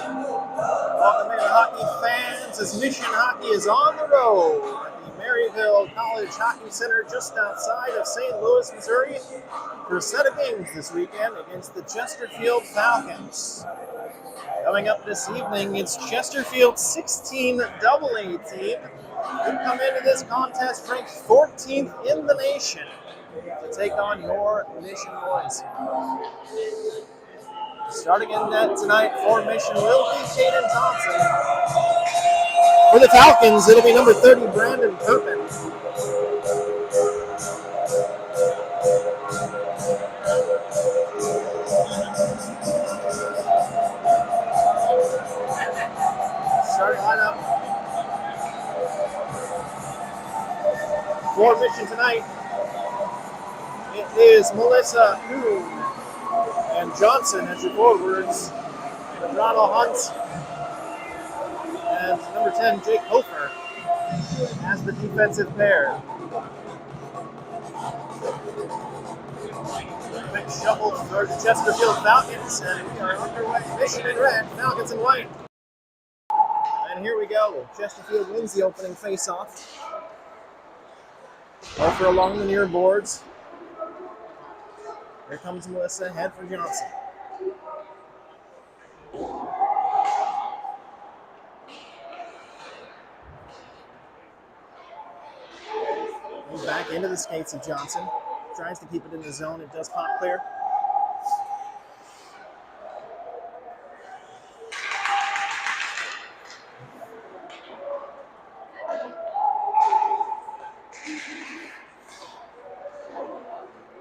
Welcome in, hockey fans, as Mission Hockey is on the road at the Maryville College Hockey Center just outside of St. Louis, Missouri, for a set of games this weekend against the Chesterfield Falcons. Coming up this evening, it's Chesterfield's 16 AA team who come into this contest ranked 14th in the nation to take on your Mission boys. Starting in net tonight for Mission will be Caden Thompson. For the Falcons, it'll be number 30, Brandon Turpin. Starting lineup for Mission tonight, it is Melissa Kuhn and Johnson as your forwards, Ronald Hunt and number 10, Jake Hofer as the defensive pair. Quick shuffle for the Chesterfield Falcons, and we are underway. Mission in red, Falcons in white. And here we go. Chesterfield wins the opening face-off. Hofer along the near boards. Here comes Melissa, ahead for Johnson. Moves back into the skates of Johnson. Tries to keep it in the zone. It does pop clear.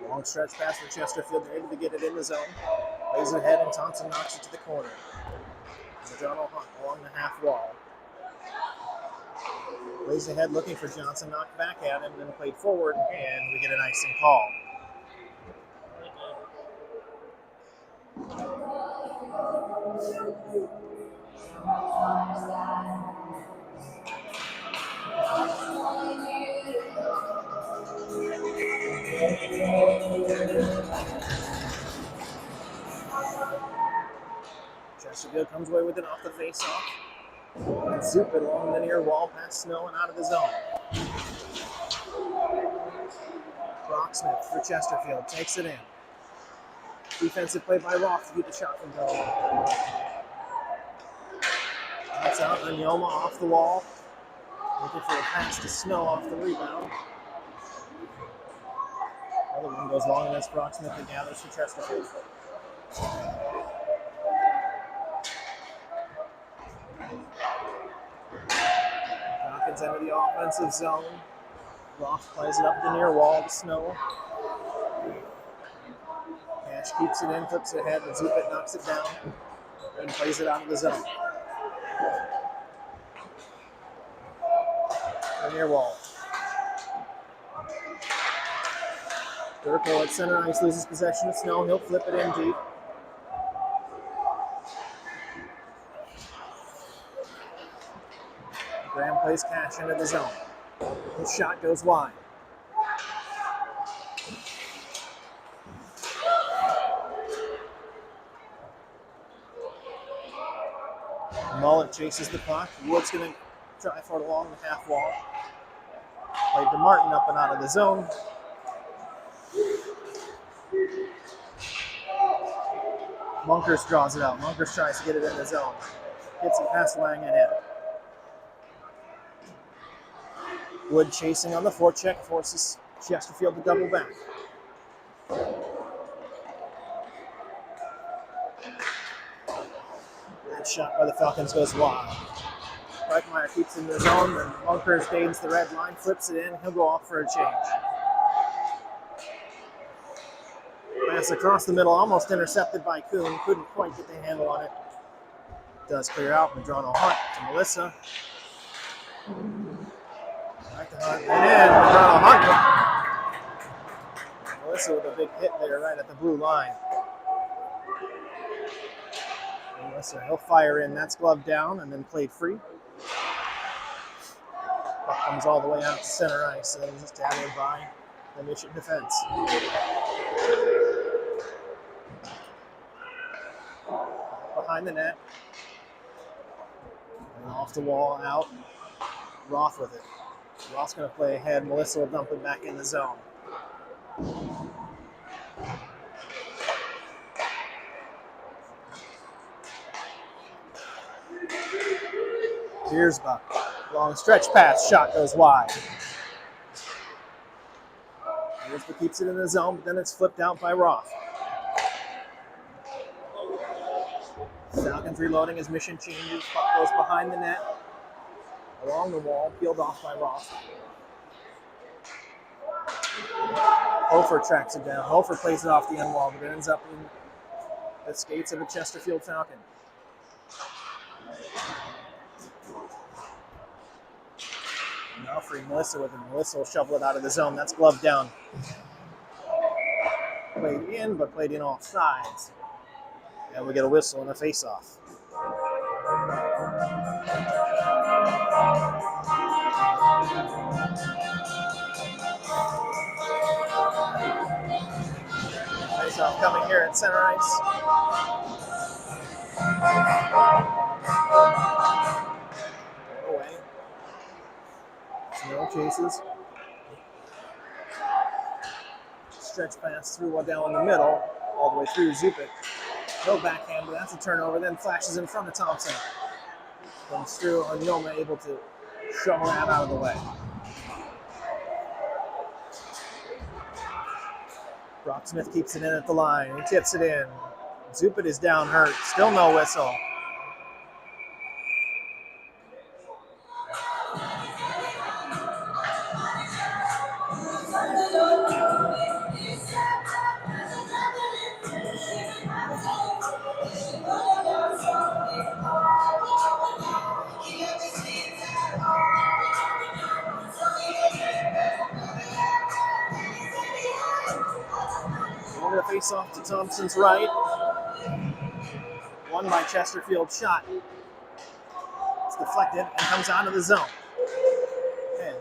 Long stretch pass for Chesterfield. They're able to get it in the zone. Lays it ahead, and Thompson knocks it to the corner. Madrona Hunt along the half wall. Lays ahead looking for Johnson, knocked back at him, then played forward, and we get an icing call. Chesterfield comes away with it off the face-off. Zoop it along the near wall, past Snow and out of the zone. Brocksmith for Chesterfield takes it in. Defensive play by Roth to keep the shot from going. That's out, and Yoma off the wall. Looking for a pass to Snow off the rebound. Another one goes long, and that's Brocksmith that gathers for Chesterfield. Hawkins into the offensive zone. Roth plays it up the near wall to Snow. Cash keeps it in, flips it ahead, and Zupit knocks it down and plays it out of the zone. The near wall. Durko at center ice loses possession of Snow. He'll flip it in deep. Graham plays Cash into the zone. His shot goes wide. Mullet chases the puck. Wood's going to try for it along the half wall. Played to Martin up and out of the zone. Munkers draws it out. Munkers tries to get it in the zone. Gets it past Lang and in. Wood chasing on the forecheck, forces Chesterfield to double back. That shot by the Falcons goes wide. Reichmeyer keeps it in the zone, and Munkers gains the red line, flips it in. He'll go off for a change. Pass across the middle, almost intercepted by Kuhn. Couldn't quite get the handle on it. Does clear out. Madrona Hunt to Melissa. Back to Hunt, and in. Madrona Hunt. Melissa with a big hit there right at the blue line. Melissa, he'll fire in. That's gloved down and then played free. Puck comes all the way out to center ice and then just gathered by the Mission defense. Behind the net. Off the wall, out. Roth with it. Roth's going to play ahead. Melissa will dump it back in the zone. Here's Buck. Long stretch pass. Shot goes wide. Elizabeth keeps it in the zone, but then it's flipped out by Roth. Falcons reloading as mission changes. Puck goes behind the net. Along the wall, peeled off by Roth. Hofer tracks it down. Hofer plays it off the end wall, but it ends up in the skates of a Chesterfield Falcon. Now free Melissa with it. Melissa will shovel it out of the zone. That's gloved down. Played in, but played in off sides. And we get a whistle and a face-off. Face-off coming here at center ice. Away. No chases. Stretch pass through one down the middle, all the way through Zupik. No backhand, but that's a turnover. Then flashes in front of Thompson. Comes through, and Noma able to shovel that out of the way. Brock Smith keeps it in at the line. He tips it in. Zupik is down hurt. Still no whistle. Over the face-off to Thompson's right. Won by Chesterfield. Shot. It's deflected and comes out of the zone. And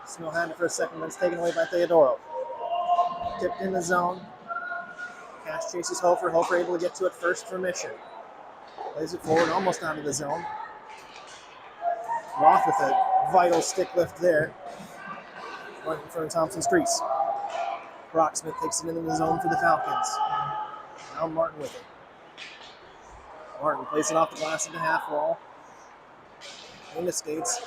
Snow had it for a second, but it's taken away by Theodoro. Tipped in the zone. Cash chases Hofer. Hofer able to get to it first for Mission. Plays it forward, almost out of the zone. Roth with a vital stick lift there. Right in front of Thompson's crease. Brock Smith takes it into the zone for the Falcons. Now Martin with it. Martin plays it off the glass at the half wall. Into skates.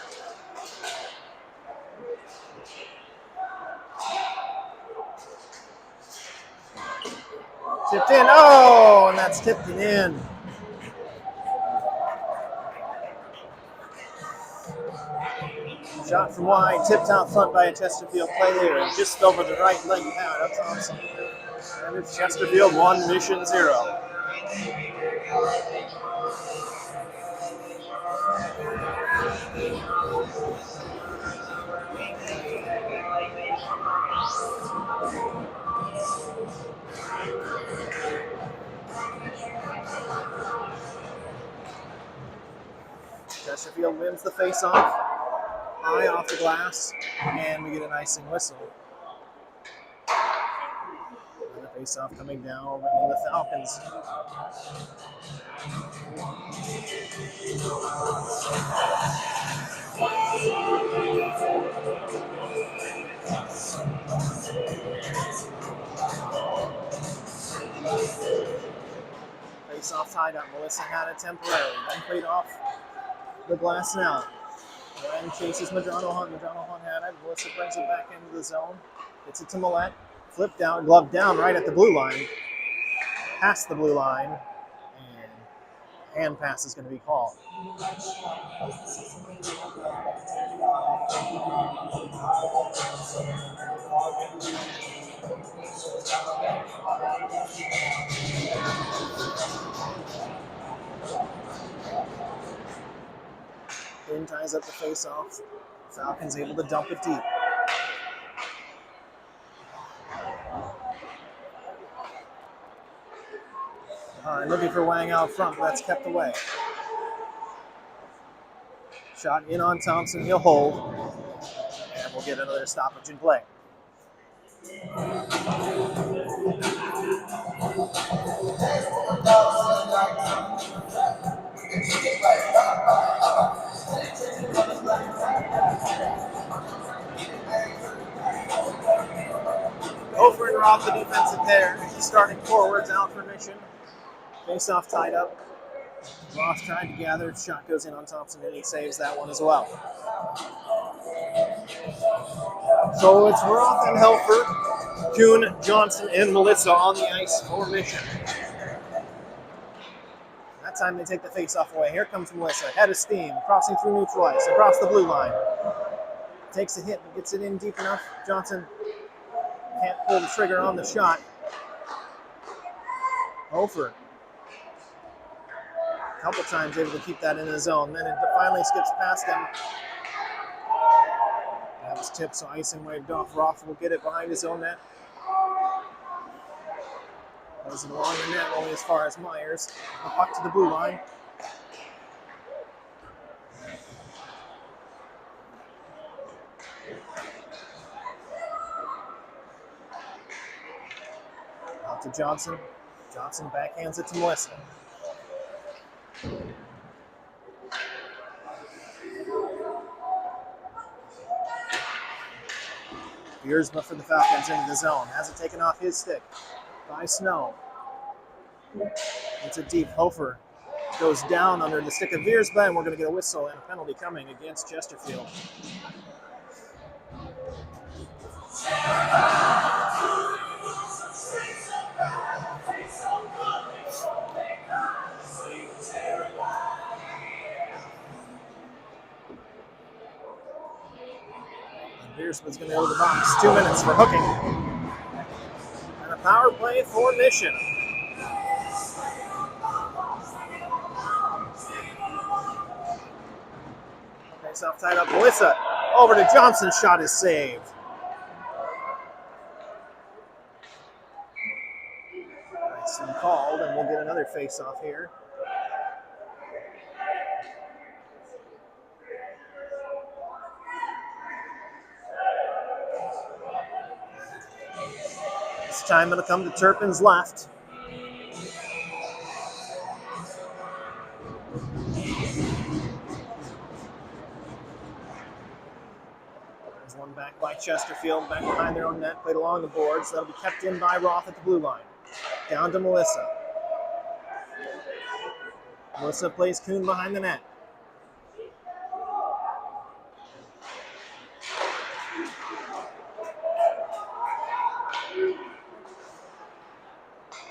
Tipped in. Oh, and that's tipped it in. Shot from wide, tipped out front by a Chesterfield player, and just over the right leg pad of Thompson. And it's Chesterfield 1, Mission 0. Chesterfield wins the face-off. High off the glass, and we get an icing whistle. And the face-off coming down over in the Falcons. Face-off tied up. Melissa had it temporarily, then played off the glass now. Ryan chases Madrano Hunt. Madrano Hunt had it. Melissa brings it back into the zone. Gets it to Millette. Flip down, glove down right at the blue line. Past the blue line. And hand pass is going to be called. Quinn ties up the face-off. Falcons able to dump it deep. Looking for Wang out front, but that's kept away. Shot in on Thompson, he'll hold. And we'll get another stoppage in play. off the defensive pair. Starting forwards out for mission. Face off tied up. Ross trying to gather. Shot goes in on Thompson and he saves that one as well. So it's Roth and Helfer, Kuhn, Johnson, and Melissa on the ice for mission. That time they take the face-off away. Here comes Melissa, head of steam, crossing through neutral ice, across the blue line. Takes a hit, but gets it in deep enough. Johnson can't pull the trigger on the shot. Hofer, a couple times able to keep that in the zone. Then it finally skips past him. That was tipped, so icing waved off. Roth will get it behind his own net. Goes along the net, only as far as Myers. The puck to the blue line. Out to Johnson. Johnson backhands it to Melissa. Biersma for the Falcons into the zone. Has it taken off his stick by Snow. It's a deep. Hofer goes down under the stick of Biersma, and we're going to get a whistle and a penalty coming against Chesterfield. Biersma's going to go to the box. 2 minutes for hooking. And a power play for Mission. Face off tied up. Melissa over to Johnson. Shot is saved. Nice and called, and we'll get another face off here. This time it'll come to Turpin's left. There's one back by Chesterfield, back behind their own net, played along the boards. That'll be kept in by Roth at the blue line. Down to Melissa. Melissa plays Kuhn behind the net.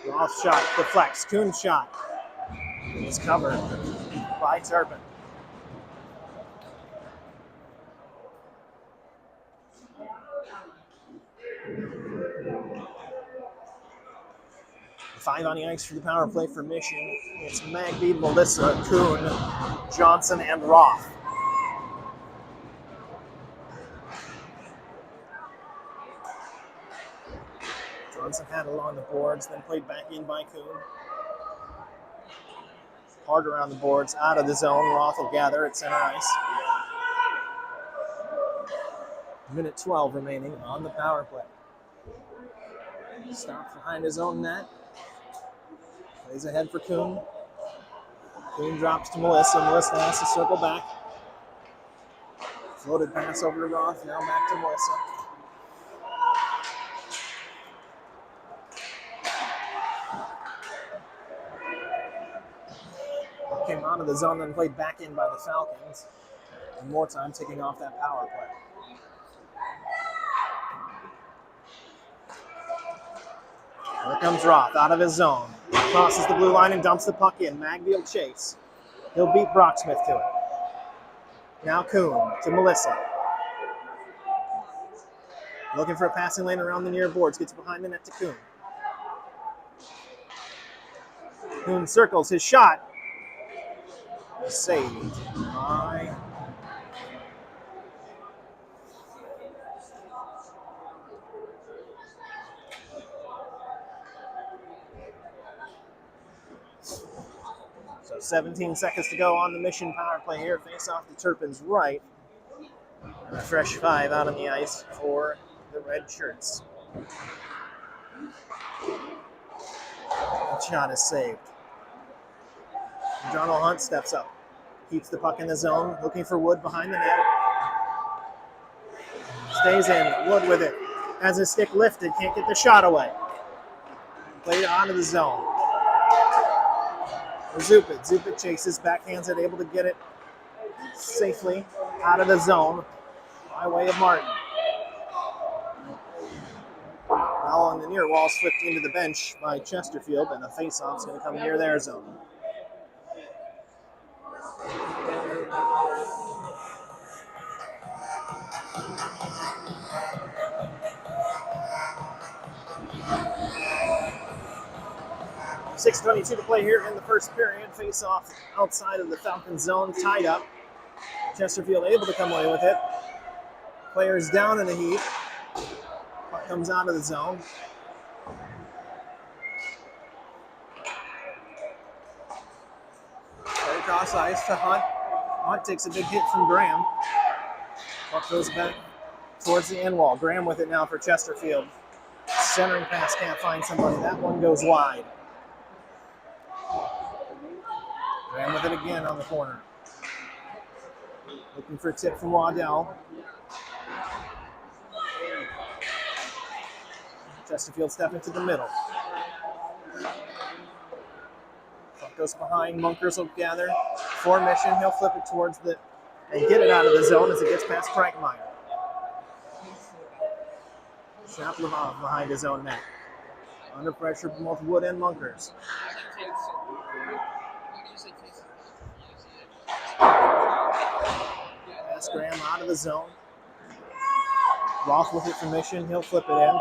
Roth shot, deflects. Kuhn shot. It's covered by Turpin. Five on the ice for the power play for Mission. It's Magby, Melissa, Kuhn, Johnson, and Roth. Johnson had it along the boards, then played back in by Kuhn. Hard around the boards, out of the zone. Roth will gather at center ice. Minute 12 remaining on the power play. Stops behind his own net. Plays ahead for Kuhn. Kuhn drops to Melissa. Melissa has to circle back. Floated pass over to Roth. Now back to Melissa. Came out of the zone, then played back in by the Falcons. And more time taking off that power play. Here comes Roth out of his zone. Crosses the blue line and dumps the puck in. Magby will chase. He'll beat Brocksmith to it. Now Kuhn to Melissa. Looking for a passing lane around the near boards. Gets behind the net to Kuhn. Kuhn circles his shot. Saved by so 17 seconds to go on the Mission power play here. Face off to Turpin's right. And a fresh 5 out on the ice for the red shirts. The shot is saved. John Hunt steps up. Keeps the puck in the zone, looking for Wood behind the net. Stays in, Wood with it. Has his stick lifted, can't get the shot away. Played onto the zone. Zupit chases, backhands it, able to get it safely out of the zone by way of Martin. Now on the near wall, flipped into the bench by Chesterfield, and the face-off is going to come near their zone. .6:22 to play here in the first period. Face-off outside of the Falcons zone, tied up. Chesterfield able to come away with it. Players down in the heat. Puck comes out of the zone. Right across ice to Hunt. Hunt takes a big hit from Graham. Puck goes back towards the end wall. Graham with it now for Chesterfield. Centering pass, can't find somebody. That one goes wide. Graham with it again on the corner. Looking for a tip from Waddell. Chesterfield stepping to the middle. Puck goes behind. Munkers will gather. Formation. He'll flip it towards the and get it out of the zone as it gets past Frankmeyer. Shaplov behind his own net. Under pressure from both Wood and Munkers. Pass Graham out of the zone. Roth with it from Mission. He'll flip it in.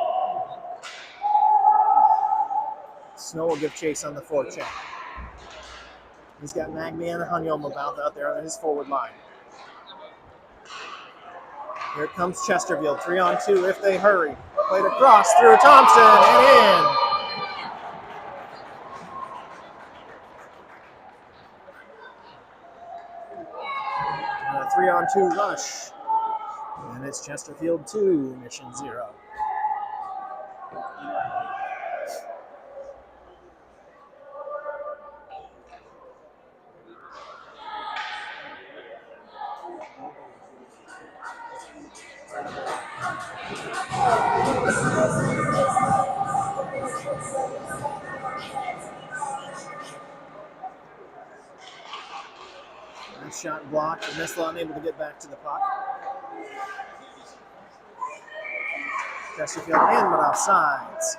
Snow will give chase on the forecheck. He's got Magny and Hunyom out there on his forward line. Here comes Chesterfield, 3-on-2 if they hurry. Played across through Thompson and in. And a 3-on-2 rush. And it's Chesterfield 2, Mission 0. Nice shot blocked. Nissla unable to get back to the puck. Chesterfield in, but offsides.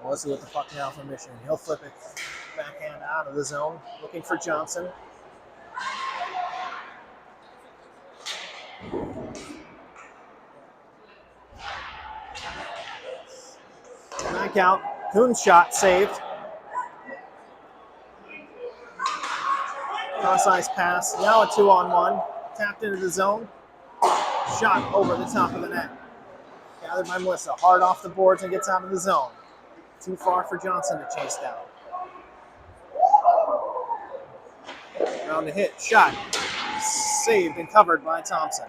We'll see what the puck now for Mission. He'll flip it backhand out of the zone, looking for Johnson. Back out. Kuhn's shot saved. Cross ice pass. Now a 2-on-1. Tapped into the zone. Shot over the top of the net. Gathered by Melissa. Hard off the boards and gets out of the zone. Too far for Johnson to chase down. Round to hit. Shot. Saved and covered by Thompson.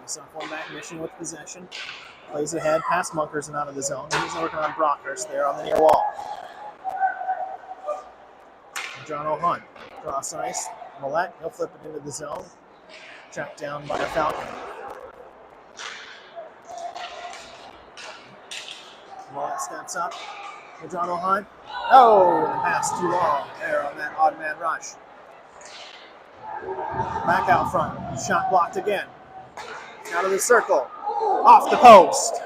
Face-off one back, Mission with possession. Plays ahead, past Munkers and out of the zone. He's working on Brockhurst there on the near wall. John O'Hunt, cross ice. Millette, he'll flip it into the zone. Tracked down by a Falcon. Millette steps up. John O'Hunt. Oh, the pass too long there on that odd man rush. Back out front. Shot blocked again. Out of the circle. Off the post.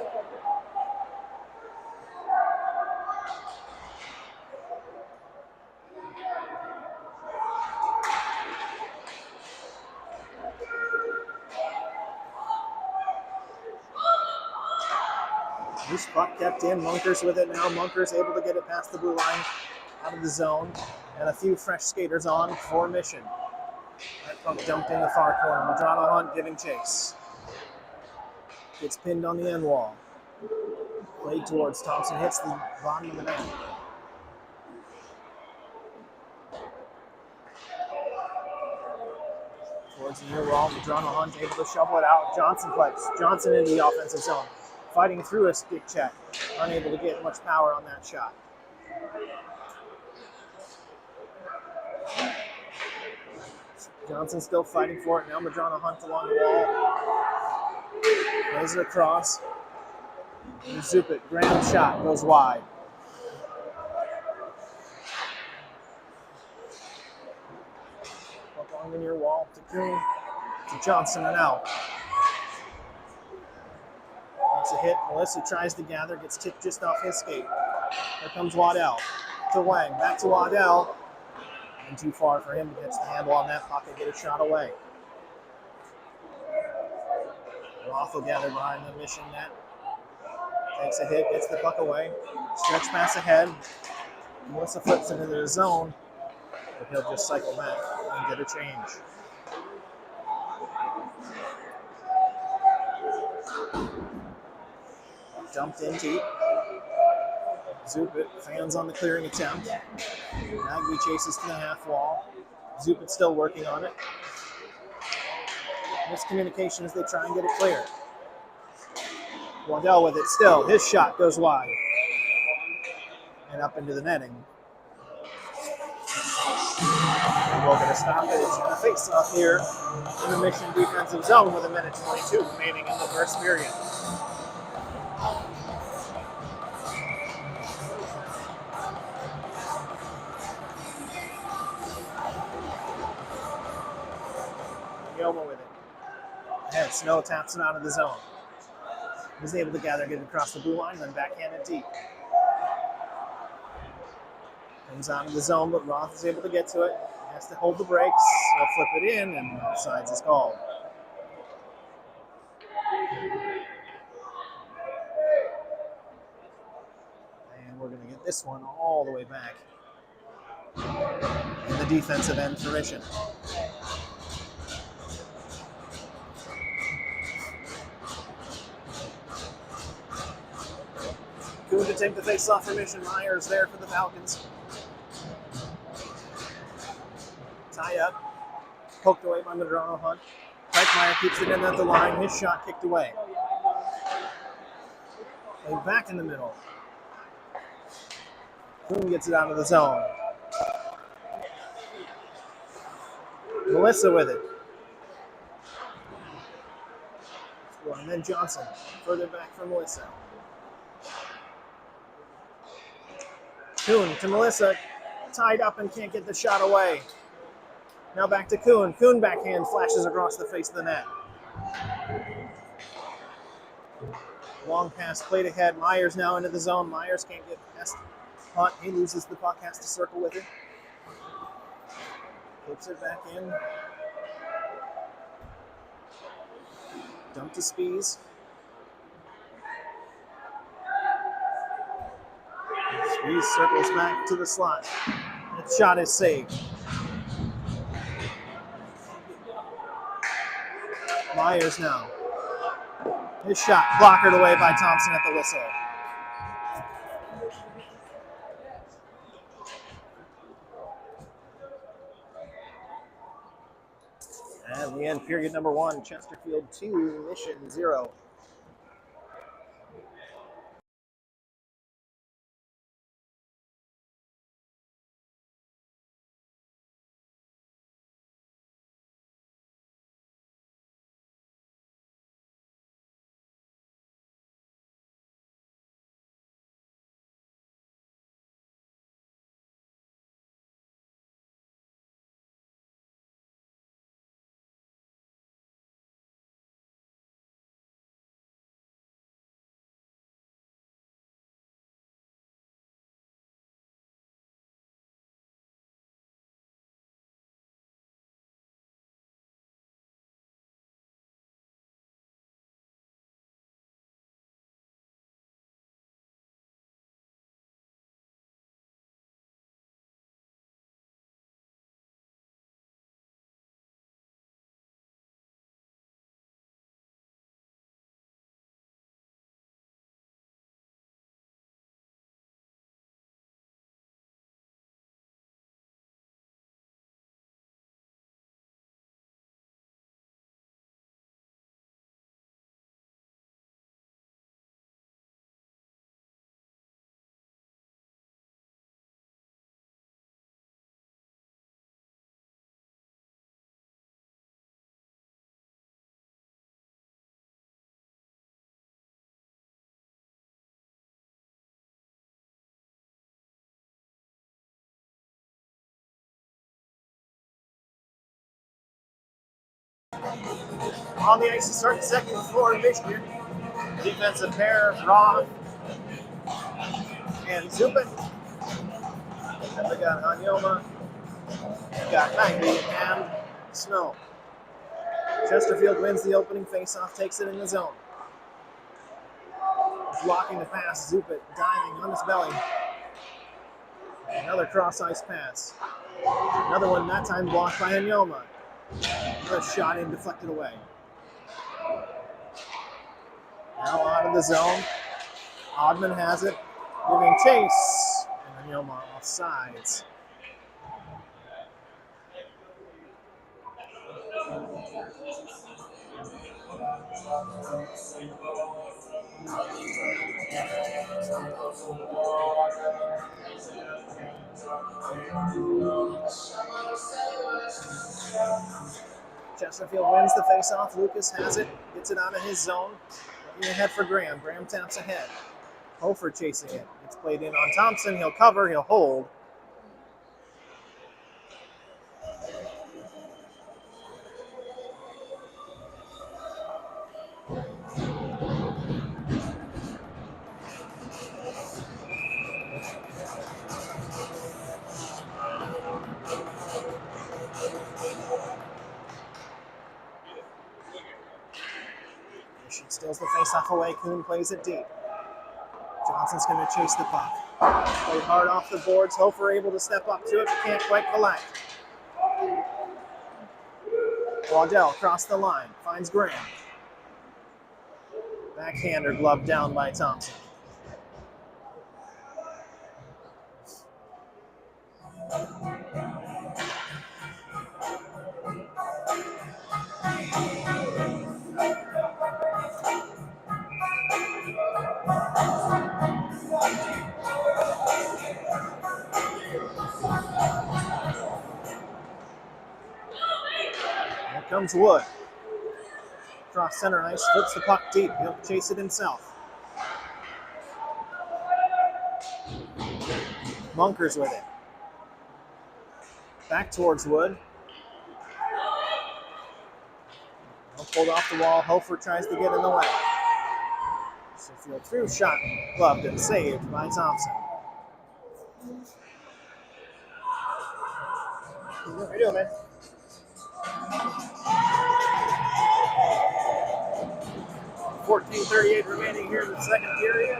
Loose puck kept in. Munkers with it now. Munkers able to get it past the blue line out of the zone. And a few fresh skaters on for Mission. That puck dumped in the far corner. Madrano Hunt giving chase. Gets pinned on the end wall. Played towards Thompson. Hits the bottom of the net. Towards the near wall. Madrano Hunt able to shovel it out. Johnson plays. Johnson into the offensive zone. Fighting through a stick check. Unable to get much power on that shot. Johnson still fighting for it. Now Madrano Hunt along the wall. Plays it across. And Zupit. Grand shot. Goes wide. Up along the near wall to Kuhn. To Johnson and out. Takes a hit. Melissa tries to gather. Gets tipped just off his skate. Here comes Waddell. To Wang. Back to Waddell. And too far for him to get the handle on that puck and get a shot away. Roth will gather behind the Mission net. Takes a hit, gets the puck away. Stretch pass ahead. Melissa flips into the zone, but he'll just cycle back and get a change. Dumped in deep. Zupit, fans on the clearing attempt. Nagby chases to the half wall. Zupit still working on it. Miscommunication as they try and get it clear. Waddell with it still. His shot goes wide. And up into the netting. And we're going to stop it. It's going to face off here in the Mission defensive zone with 1:22 remaining in the first period. Yoma with it. Ahead, Snow taps it out of the zone. He's able to gather, get it across the blue line, then backhand it deep. Comes out of the zone, but Roth is able to get to it. He has to hold the brakes. He'll flip it in, and offsides is called. And we're going to get this one all the way back in the defensive end for Mission. Kuhn to take the face-off for Mission. Myers there for the Falcons. Tie up. Poked away by Madrano Hunt. Reichmeyer keeps it in at the line. His shot kicked away. Played back in the middle. Kuhn gets it out of the zone. Melissa with it. And then Johnson. Further back from Melissa. Kuhn to Melissa, tied up and can't get the shot away. Now back to Kuhn. Kuhn backhand flashes across the face of the net. Long pass played ahead. Myers now into the zone. Myers can't get past Hunt. He loses the puck, has to circle with it. Flips it back in. Dump to Spies. Spies circles back to the slot. That shot is saved. Myers now. His shot blockered away by Thompson at the whistle. And we end period number 1. Chesterfield 2, Mission 0. On the ice to start the second for Michigan. Defensive pair, Roth and Zupin. Then we got Hanyoma, got Magby, and Snow. Chesterfield wins the opening faceoff, takes it in the zone. Blocking the pass, Zupin diving on his belly. Another cross-ice pass. Another one, that time blocked by Hanyoma. The shot in, deflected away. Now out of the zone. Oddman has it, giving chase. And Hanyoma off sides. Chesterfield wins the faceoff. Lucas has it, gets it out of his zone. Looking ahead for Graham. Graham taps ahead. Hofer chasing it. It's played in on Thompson. He'll cover, he'll hold. She steals the faceoff away. Kuhn plays it deep. Johnson's going to chase the puck. Played hard off the boards. Hofer able to step up to it, but can't quite collect. Waddell across the line. Finds Graham. Backhander gloved down by Thompson. Here comes Wood. Across center ice, flips the puck deep. He'll chase it himself. Munkers with it. Back towards Wood. Pulled off the wall. Hofer tries to get in the way. Chesterfield through, shot, gloved and saved by Thompson. How you doing, man? .38 remaining here in the second period.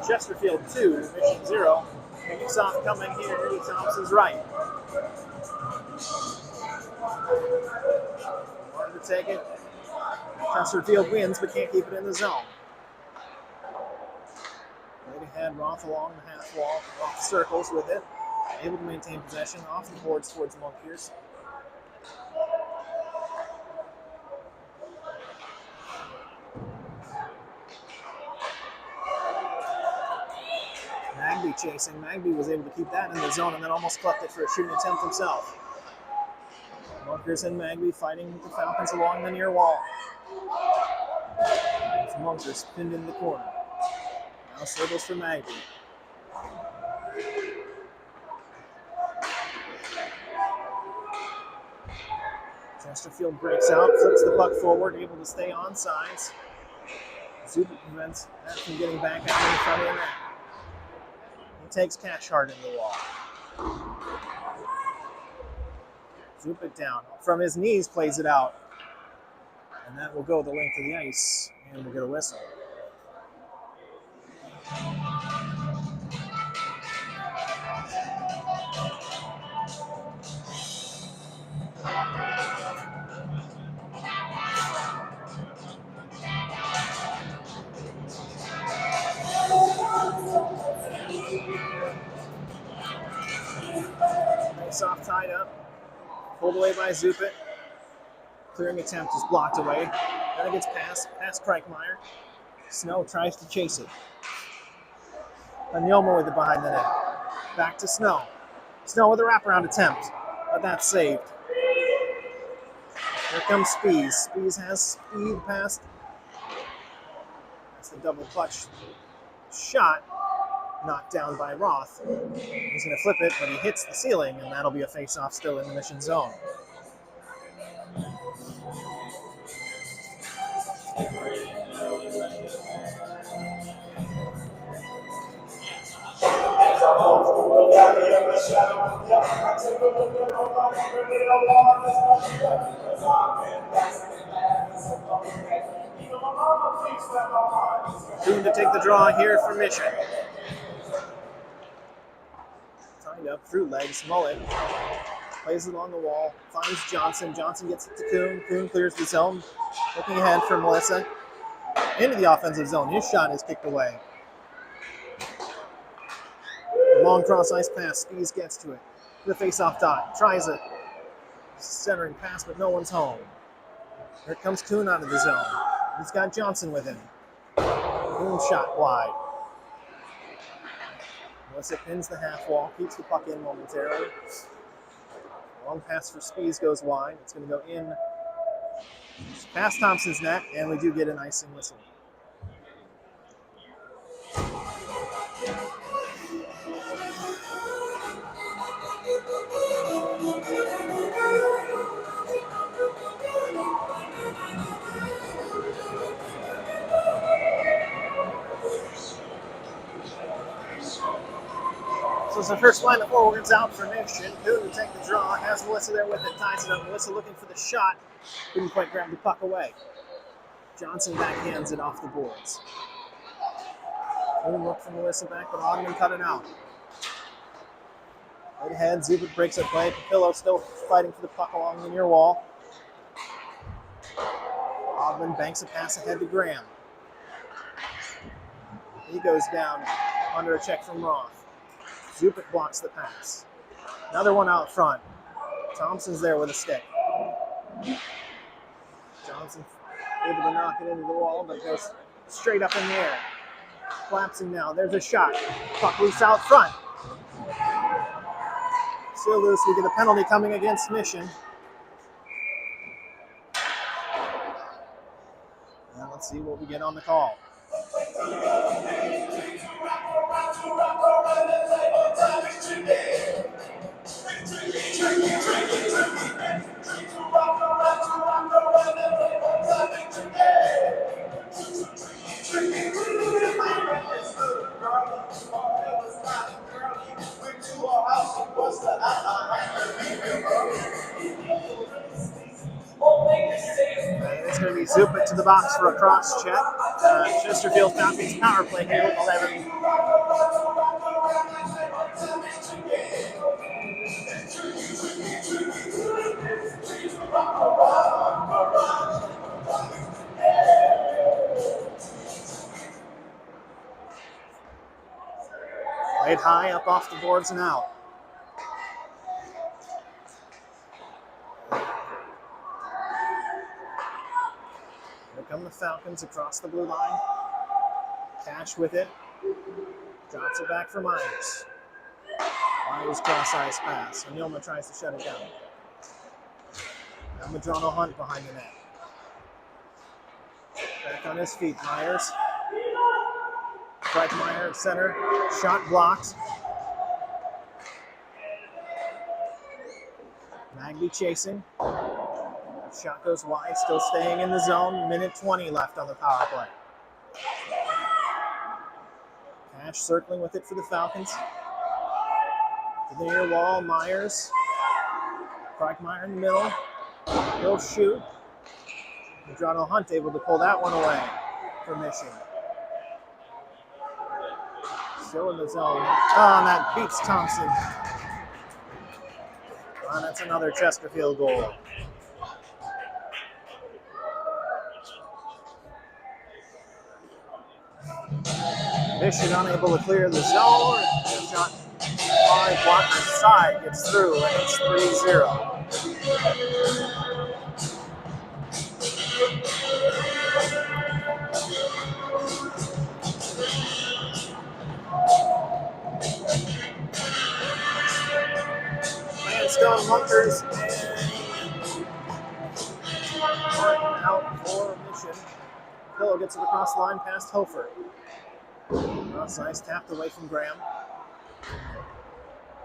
Chesterfield 2, Mission 0. Kicks off coming here to Thompson's right. Wanted to take it. Chesterfield wins, but can't keep it in the zone. Right ahead, Roth along the half wall. Roth circles with it. Able to maintain possession off the boards towards Monkers. Magby chasing. Magby was able to keep that in the zone and then almost cleft it for a shooting attempt himself. Monkers and Magby fighting with the Falcons along the near wall. Monkers pinned in the corner. Now circles for Magby. Chesterfield breaks out, flips the puck forward, able to stay on sides. Zupin prevents that from getting back out in front of the net. He takes Cashhart in the wall. Zupin down. From his knees, plays it out. And that will go the length of the ice, and we'll get a whistle. Face-off tied up. Pulled away by Zupin. Clearing attempt is blocked away. Then it gets past Kreichmeyer. Snow tries to chase it. Hanyoma with it behind the net. Back to Snow. Snow with a wraparound attempt, but that's saved. Here comes Spies. Spies has speed past. That's the double clutch shot. Knocked down by Roth. He's going to flip it, but he hits the ceiling, and that'll be a face-off still in the Mission zone. Kuhn to take the draw here for Mission. Tied up through legs, Mullet. Plays it on the wall, finds Johnson. Johnson gets it to Kuhn. Kuhn clears the zone. Looking ahead for Melissa. Into the offensive zone. His shot is kicked away. Long cross ice pass. Spies gets to it. The face-off dot. Tries a centering pass, but no one's home. Here comes Kuhn out of the zone. He's got Johnson with him. Kuhn shot wide. Melissa pins the half wall, keeps the puck in momentarily. Long pass for Spies goes wide. It's going to go in past Thompson's net, and we do get an icing whistle. So it's the first line of forwards out for Mission. Kuhn to take the draw, has Melissa there with it, ties it up. Melissa looking for the shot, couldn't quite grab the puck away. Johnson backhands it off the boards. Kuhn looked for Melissa back, but Ogman cut it out. Right ahead, Zubik breaks a play. Papillo still fighting for the puck along the near wall. Ogman banks a pass ahead to Graham. He goes down under a check from Roth. Zubik blocks the pass. Another one out front. Thompson's there with a stick. Johnson able to knock it into the wall, but it goes straight up in the air. Collapsing now. There's a shot. Puck loose out front. Still loose. We get a penalty coming against Mission. And let's see what we get on the call. It's going to be Zubik to the box for a cross check. Chesterfield Falcons power play here with 11. Played high, up off the boards and out. Here come the Falcons across the blue line. Cash with it. Drops it back for Myers. Myers cross-ice pass. Anilma tries to shut it down. Now Madrano Hunt behind the net. Back on his feet, Myers. Breitmeyer at center. Shot blocked. Magby chasing. Shot goes wide, still staying in the zone. Minute 20 left on the power play. Cash circling with it for the Falcons. To the near wall, Myers. Breitmeyer in the middle. He'll shoot. Madrano Hunt able to pull that one away for Mission. Still in the zone. Oh, and that beats Thompson. Oh, that's another Chesterfield goal. Mission unable to clear the zone. Shot by blocker's side gets through, and it's 3-0. Stone Munkers and Martin out for Mission. Pillow gets it across the line past Hofer. Cross ice tapped away from Graham.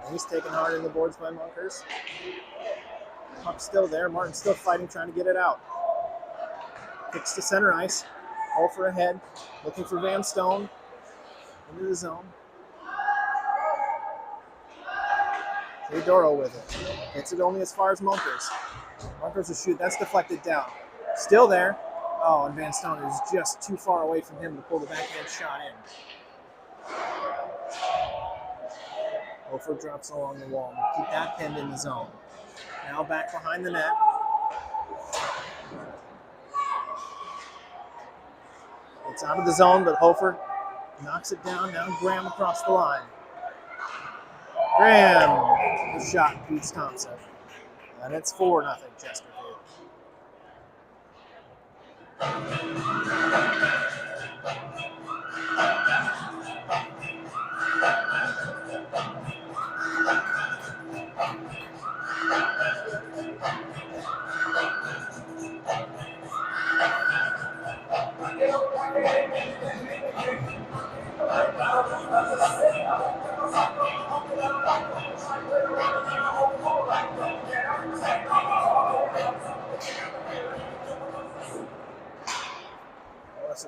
He's taken hard in the boards by Munkers. Puck's still there. Martin's still fighting, trying to get it out. kicks to center ice. Hofer ahead, looking for Van Stone. Into the zone. Theodoro with it. Hits it only as far as Munkers. Munkers will shoot. That's deflected down. Still there. Oh, and Van Stone is just too far away from him to pull the backhand shot in. Hofer drops along the wall. Keep that pinned in the zone. Now back behind the net. It's out of the zone, but Hofer knocks it down. Now Graham across the line. Graham, the shot beats Thompson. And it's 4-0 Chesterfield.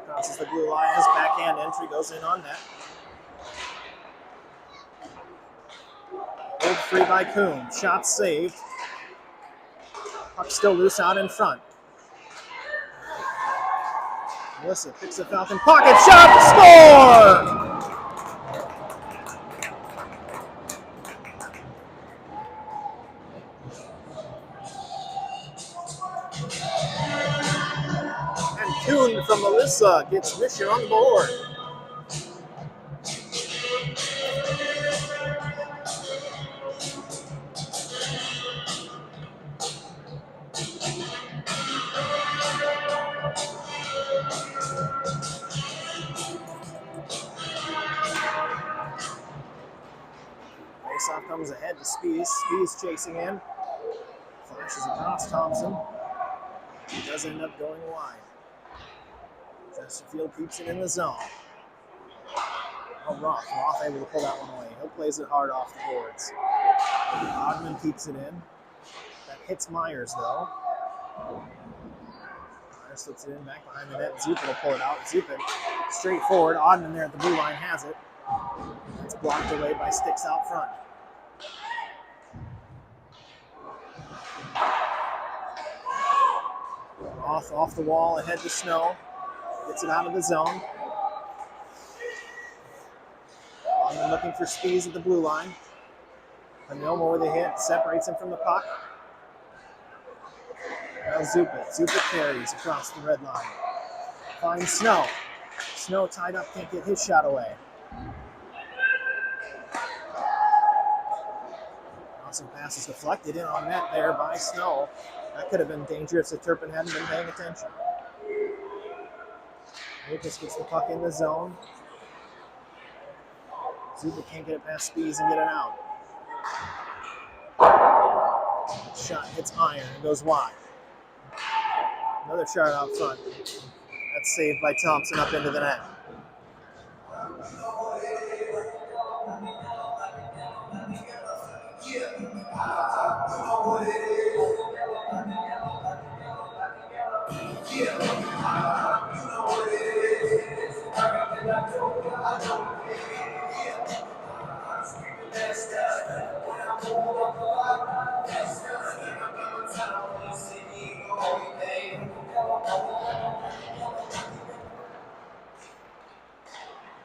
Crosses the blue line. His backhand entry goes in on net. Pulled free by Kuhn. Shot saved. Puck still loose out in front. Melissa picks the Falcon pocket shot. Score! Kuhn from Melissa gets mission on the board. Faceoff comes ahead to Spees. Spees chasing in. Flashes across Thompson. He does end up going wide. Chesterfield keeps it in the zone. Oh, Roth able to pull that one away. He'll plays it hard off the boards. Ogman keeps it in. That hits Myers, though. Myers slips it in back behind the net. Zupin will pull it out. Zupin straight forward. Ogman there at the blue line has it. It's blocked away by sticks out front. Off the wall, ahead to Snow. Gets it out of the zone. Ogman looking for Spees at the blue line. Panomo with a hit, separates him from the puck. Now Zupin carries across the red line. Finds Snow. Snow tied up, can't get his shot away. Awesome pass is deflected in on net there by Snow. That could have been dangerous if Turpin hadn't been paying attention. Lucas gets the puck in the zone. Zupin can't get it past Spees and get it out. Shot hits iron and goes wide. Another shot out front. That's saved by Thompson up into the net.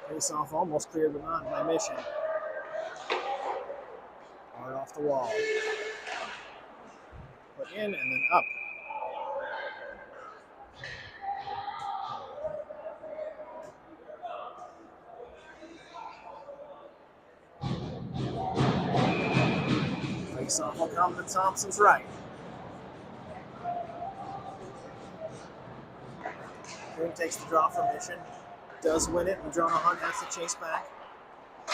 Face-off almost cleared, but not by Mission. Hard off the wall. Put in and then up. Face-off will come to Thompson's right. Boone takes the draw from Mission. Does win it. Madrona Hunt has to chase back.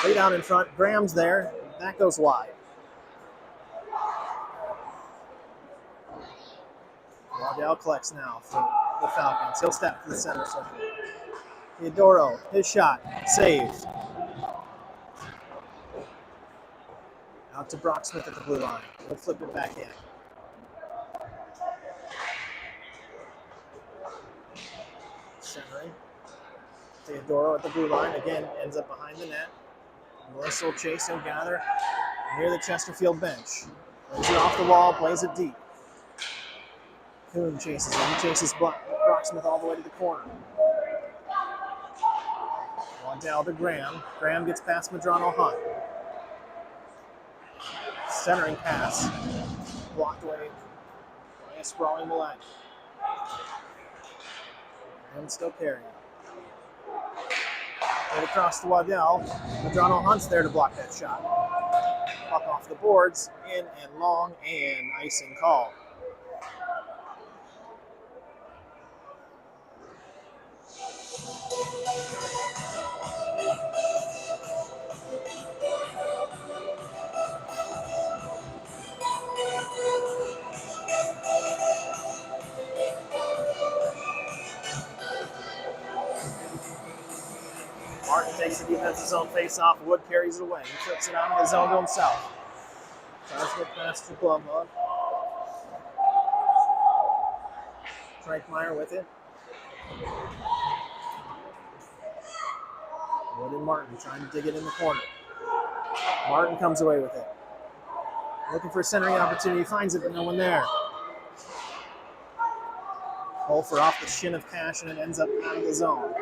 Way down in front. Graham's there. That goes wide. Waddell collects now for the Falcons. He'll step to the center circle. Theodoro, his shot. Saved. Out to Brock Smith at the blue line. He'll flip it back in. Centering. Theodoro at the blue line. Again, ends up behind the net. Melissa will chase and gather near the Chesterfield bench. Plays it off the wall, plays it deep. Kuhn chases it. He chases Brocksmith all the way to the corner. Waddell to Graham. Graham gets past Medrano Hunt. Centering pass. Blocked away by a sprawling Millett. And still carrying. Right across to Waddell. Medrano Hunt's there to block that shot. Puck off the boards, in and long, and icing call. Martin takes the defensive zone face-off. Wood carries it away. He flips it out of the zone to himself. Tries to get past the glove hug. Reichmeyer with it. Wood and Martin trying to dig it in the corner. Martin comes away with it. Looking for a centering opportunity. Finds it, but no one there. Holfer off the shin of Cash, and it ends up out of the zone.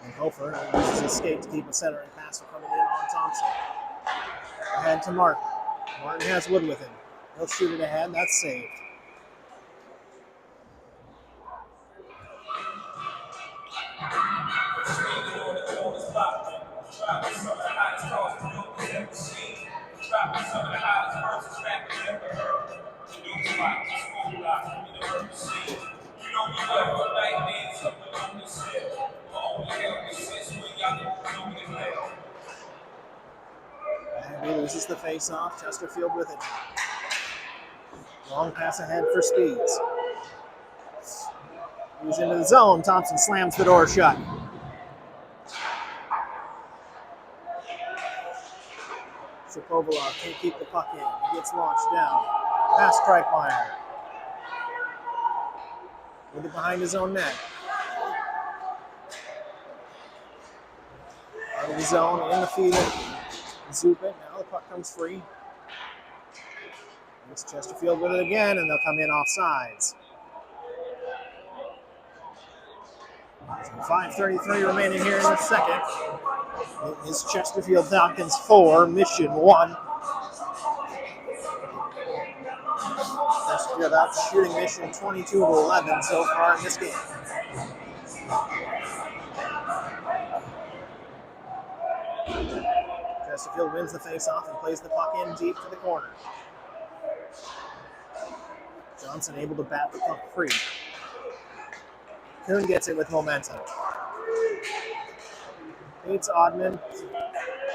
And Hofer uses his skate to keep a centering pass from coming in on Thompson. Ahead to Martin. Martin has Wood with him. He'll shoot it ahead. That's saved. And he loses the face-off. Chesterfield with it. Long pass ahead for Speeds. He's into the zone. Thompson slams the door shut. Shapovalov can't keep the puck in. He gets launched down. Past Reichmeyer. With it behind his own net. Out of the zone, in the field. Zoop it. Now the puck comes free. It's Chesterfield with it again, and they'll come in off sides. So 5:33 remaining here in the second. It is Chesterfield Falcons 4, Mission 1. Chesterfield out shooting Mission 22-11 so far in this game. Chesterfield wins the face-off and plays the puck in deep to the corner. Johnson able to bat the puck free. Kuhn gets it with momentum. Beats Oddman,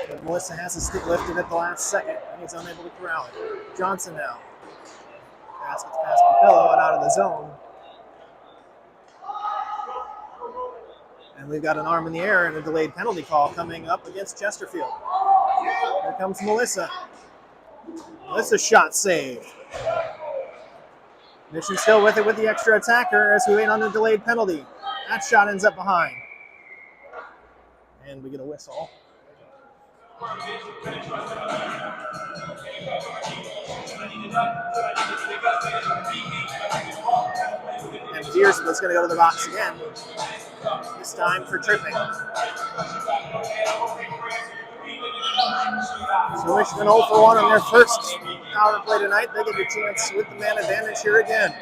but Melissa has his stick lifted at the last second, and he's unable to corral it. Johnson now. Pass gets past Papillo and out of the zone. And we've got an arm in the air and a delayed penalty call coming up against Chesterfield. Here comes Melissa. Melissa's shot saved. Mission still with it with the extra attacker as we wait on the delayed penalty. That shot ends up behind. And we get a whistle. And Deersmith's going to go to the box again. This time for tripping. So Michigan 0 for 1 on their first power play tonight. They get a chance with the man advantage here again.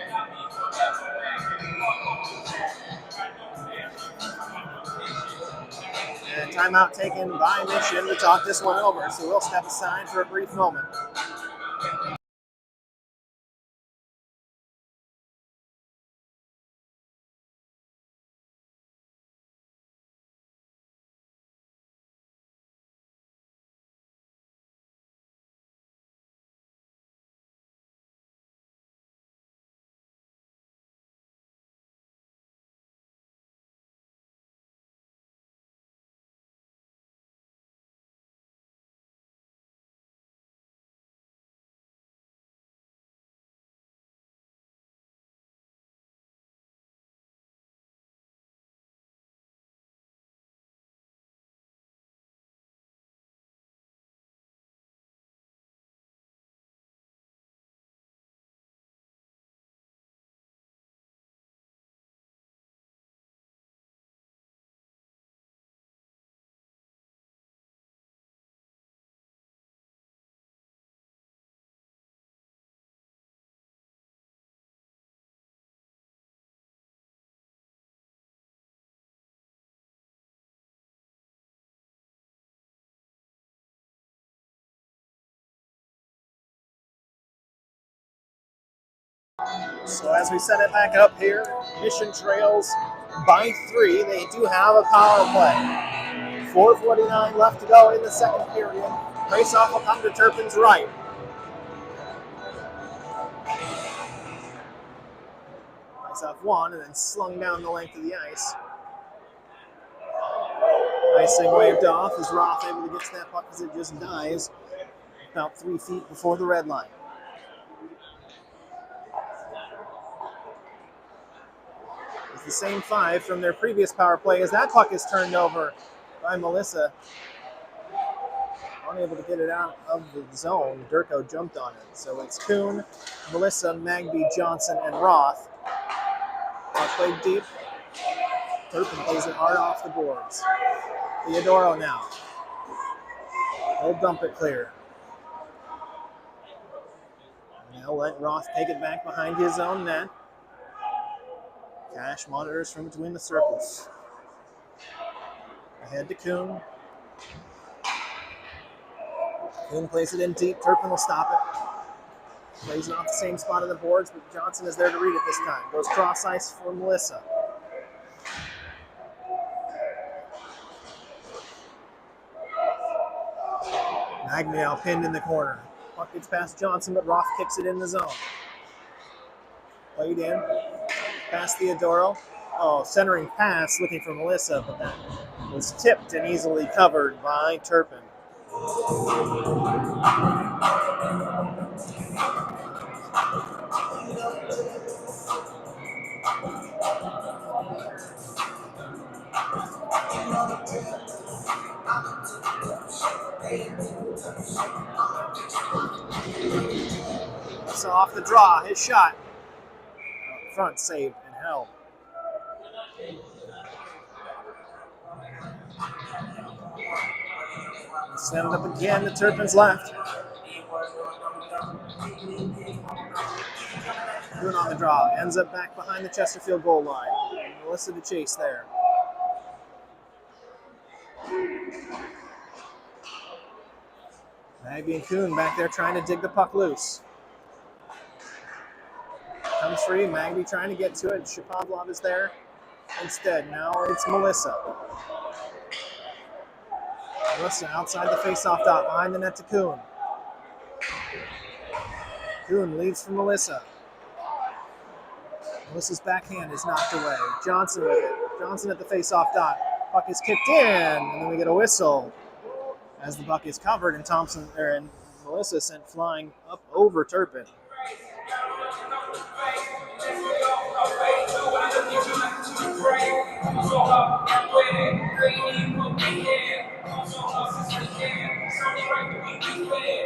And timeout taken by Mission to talk this one over. So we'll step aside for a brief moment. So as we set it back up here, Mission trails by 3. They do have a power play. 4:49 left to go in the second period. Face-off will come to Turpin's right. Face-off one and then slung down the length of the ice. Icing waved off as Roth able to get to that puck as it just dies about 3 feet before the red line. It's the same 5 from their previous power play as that puck is turned over by Melissa. Unable to get it out of the zone. Durko jumped on it. So it's Kuhn, Melissa, Magby, Johnson, and Roth. Puck played deep. Turpin plays it hard off the boards. Theodoro now. He'll dump it clear. Now let Roth take it back behind his own net. Cash monitors from between the circles. Ahead to Kuhn. Kuhn plays it in deep. Turpin will stop it. Plays it off the same spot on the boards, but Johnson is there to read it this time. Goes cross ice for Melissa. Magniel pinned in the corner. Puck gets past Johnson, but Roth kicks it in the zone. Played in. Past Theodoro. Oh, centering pass looking for Melissa, but that was tipped and easily covered by Turpin. So off the draw, his shot. Out front, saved and held. Slammed up again to Turpin's left. Kuhn on the draw, ends up back behind the Chesterfield goal line. Melissa to chase there. Magby and Kuhn back there trying to dig the puck loose. Comes free, Magby trying to get to it. Shapovalov is there. Instead, now it's Melissa. Melissa outside the face-off dot, behind the net to Kuhn. Kuhn leads for Melissa. Melissa's backhand is knocked away. Johnson with it. Johnson at the face-off dot. Puck is kicked in, and then we get a whistle as the puck is covered, and Melissa sent flying up over Turpin.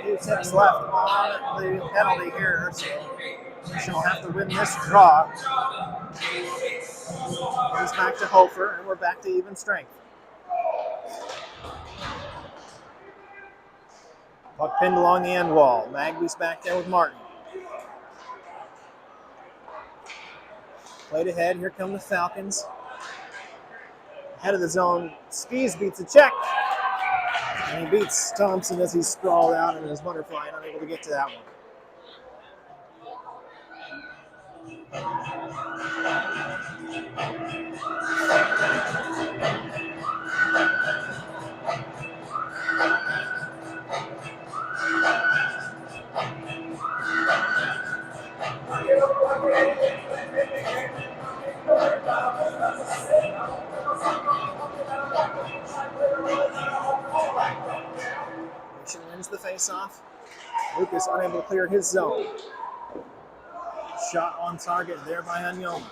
Few tips left on the penalty here, so she'll have to win this draw. Goes back to Hofer, and we're back to even strength. Puck pinned along the end wall. Magby's back there with Martin. Played ahead. Here come the Falcons. Head of the zone. Skis beats a check. And he beats Thompson as he's sprawled out in his butterfly and unable to get to that one. Mission wins the face-off. Lucas unable to clear his zone. Shot on target there by Anyoma.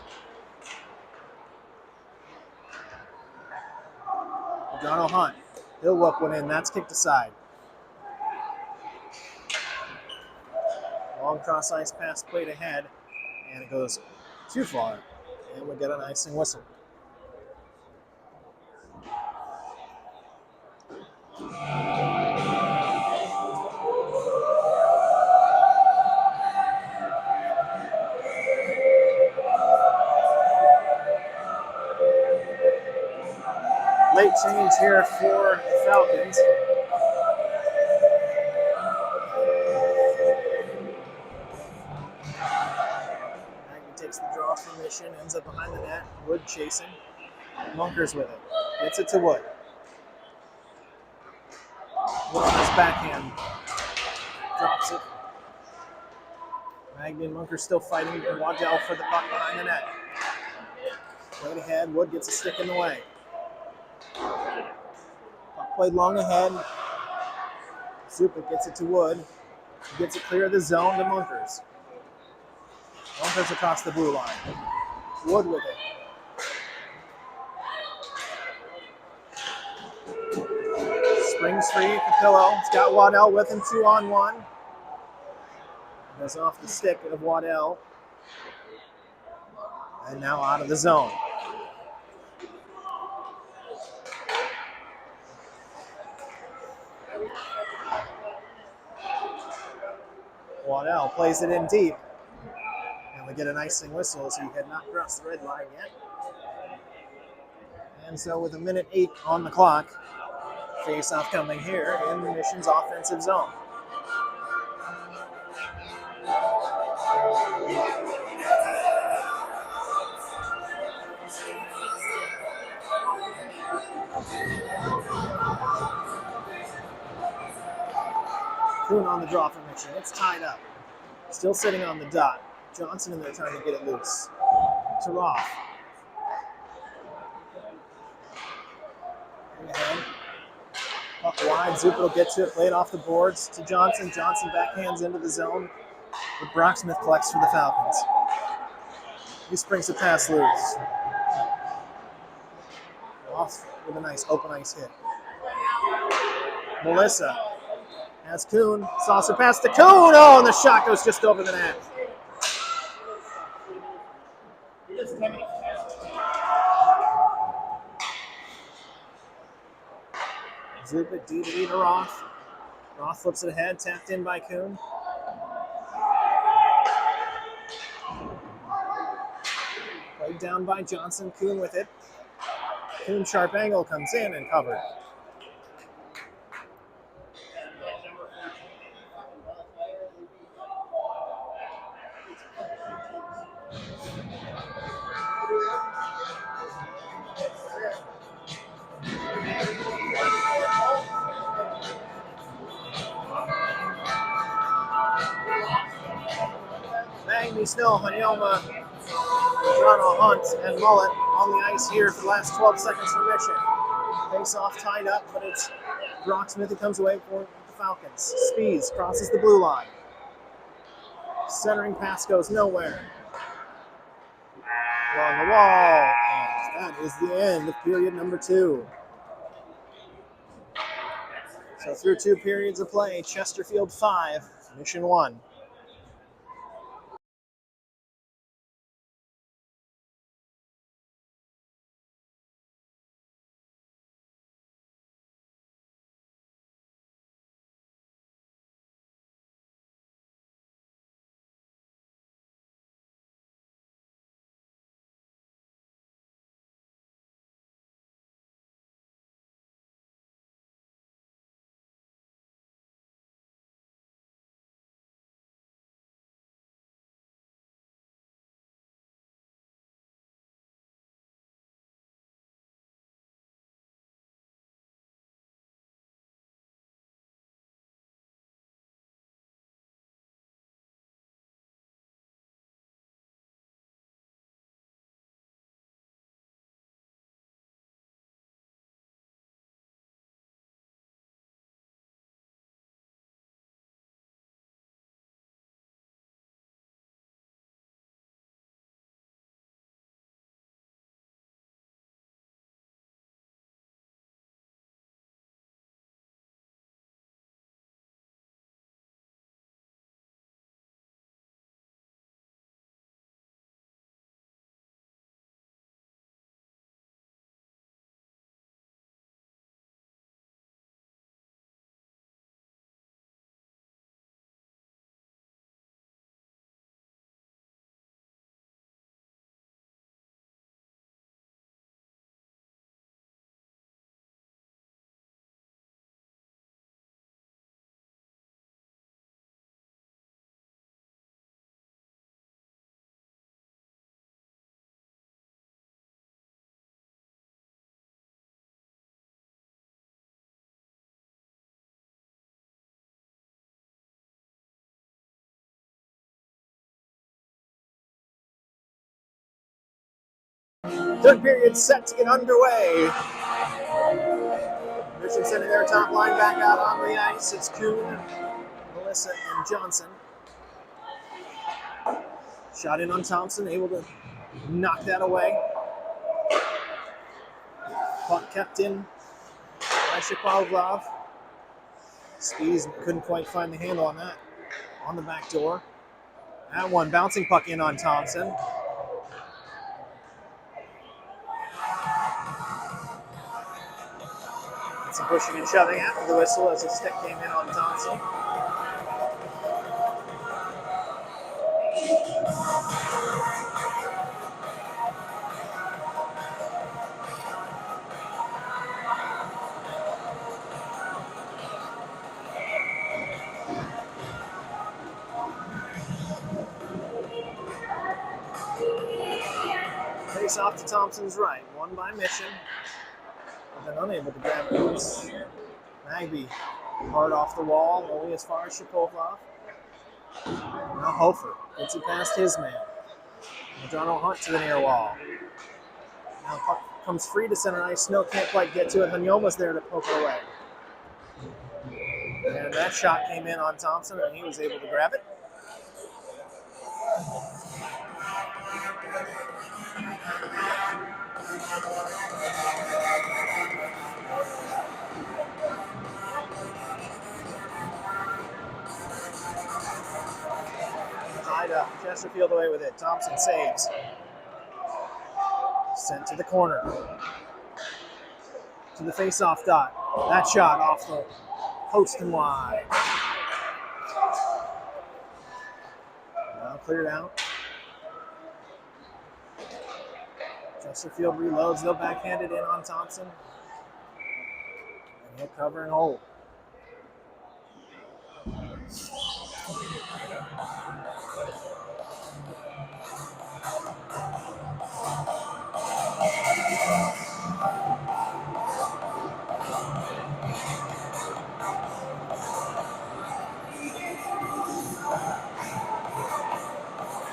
John Hunt. He'll whoop one in. That's kicked aside. Long cross ice pass played ahead, and it goes too far, and we get an icing whistle. Late change here for the Falcons. possession, ends up behind the net. Wood chasing. Munkers with it. Gets it to Wood. Wood on his backhand. Drops it. Magny and Munker still fighting. Waddell for the puck behind the net. Played ahead. Wood gets a stick in the way. Puck played long ahead. Zupik gets it to Wood. He gets it clear of the zone to Munkers. Munkers across the blue line. Wood with it. Springs free, Capillo. He's got Waddell with him 2-on-1. Goes off the stick of Waddell. And now out of the zone. Waddell plays it in deep. And we get an icing whistle as he had not crossed the red line yet. And so with 1:08 on the clock, face-off coming here in the Mission's offensive zone. Kuhn on the draw for Mission. It's tied up. Still sitting on the dot. Johnson in there trying to get it loose. To Roth. Ahead. Puck wide. Zupa will get to it. Play it off the boards to Johnson. Johnson backhands into the zone. But Brocksmith collects for the Falcons. He springs the pass loose. Off with a nice open ice hit. Melissa has Kuhn. Saucer pass to Kuhn. Oh, and the shot goes just over the net. Zupa D to Roth. Roth flips it ahead, tapped in by Kuhn. Played down by Johnson. Kuhn with it. Kuhn sharp angle comes in and covered. Magny, Snow, Hanyoma, Toronto, Hunt, and Mullet on the ice here for the last 12 seconds for Mission. Face off tied up, but it's Brocksmith who comes away for the Falcons. Spees crosses the blue line. Centering pass goes nowhere. Along the wall. And that is the end of period number 2. So through 2 periods of play, Chesterfield 5, Mission 1. Third period set to get underway. Mission sending their top line back out on the ice. It's Kuhn, Melissa, and Johnson. Shot in on Thompson, able to knock that away. Puck kept in by Shapovalov. Spees couldn't quite find the handle on that. On the back door. That one bouncing puck in on Thompson. Some pushing and shoving after the whistle as a stick came in on Thompson. Face off to Thompson's right. Won by Mission. But then unable to grab boots. Magby hard off the wall, only as far as Shapovalov. Now Hofer gets it past his man. Madrano Hunt to the near wall. Now puck comes free to center ice. Snow can't quite get to it. Hanyoma's there to poke it away. And that shot came in on Thompson, and he was able to grab it. Tied up. Chesterfield away with it. Thompson saves. Sent to the corner. To the face-off dot. That shot off the post and wide. Now cleared out. Chesterfield reloads. They'll backhand it in on Thompson. And he'll cover and hold.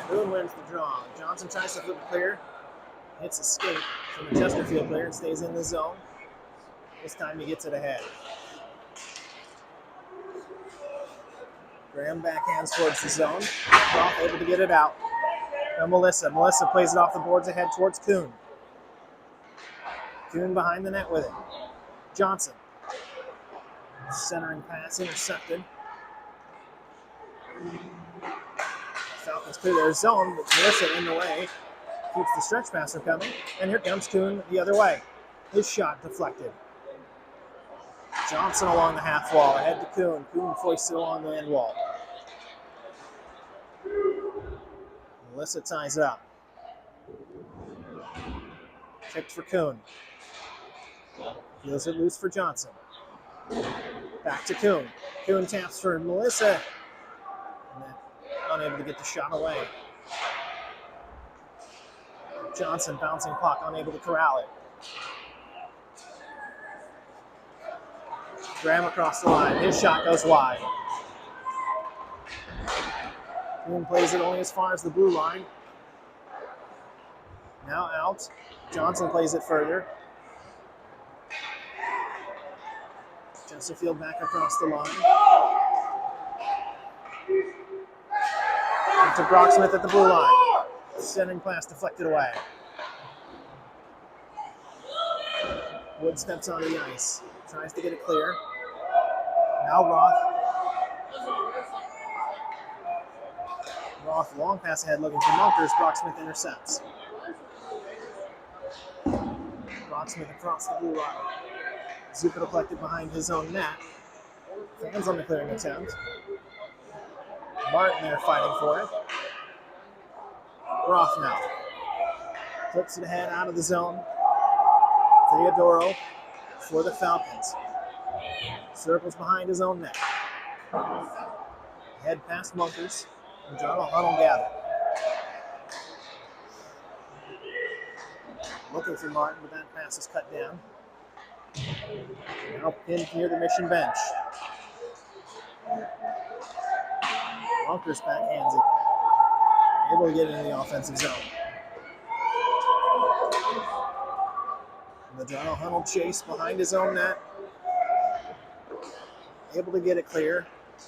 Boone wins the draw. Johnson tries to flip it clear. Hits a skate from the Chesterfield player and stays in the zone. This time he gets it ahead. Graham backhands towards the zone. Roth able to get it out. Now Melissa. Melissa plays it off the boards ahead towards Kuhn. Kuhn behind the net with it. Johnson. Centering pass intercepted. Falcons clear their zone, but Melissa in the way. Keeps the stretch pass from coming. And here comes Kuhn the other way. His shot deflected. Johnson along the half wall, ahead to Kuhn. Kuhn foists it along the end wall. Melissa ties it up. Kicked for Kuhn. Feels it loose for Johnson. Back to Kuhn. Kuhn taps for Melissa. And then unable to get the shot away. Johnson bouncing puck, unable to corral it. Graham across the line. His shot goes wide. Kuhn plays it only as far as the blue line. Now out. Johnson plays it further. Chesterfield back across the line. Back to Brocksmith at the blue line. Centering pass deflected away. Wood steps onto the ice. Tries to get it clear. Now Roth long pass ahead looking for Munkers. Brocksmith intercepts. Brocksmith across the blue line. Zupa deflected behind his own net. Fans on the clearing attempt. Martin there fighting for it. Roth now. Flips it ahead out of the zone. Theodoro for the Falcons. Circles behind his own net. Head past Munkers. And John will huddle gather. Looking for Martin, but that pass is cut down. Now pinned near the Mission bench. Munkers backhands it. Able to get into the offensive zone. The Donald Hunnell chase behind his own net. Able to get it clear.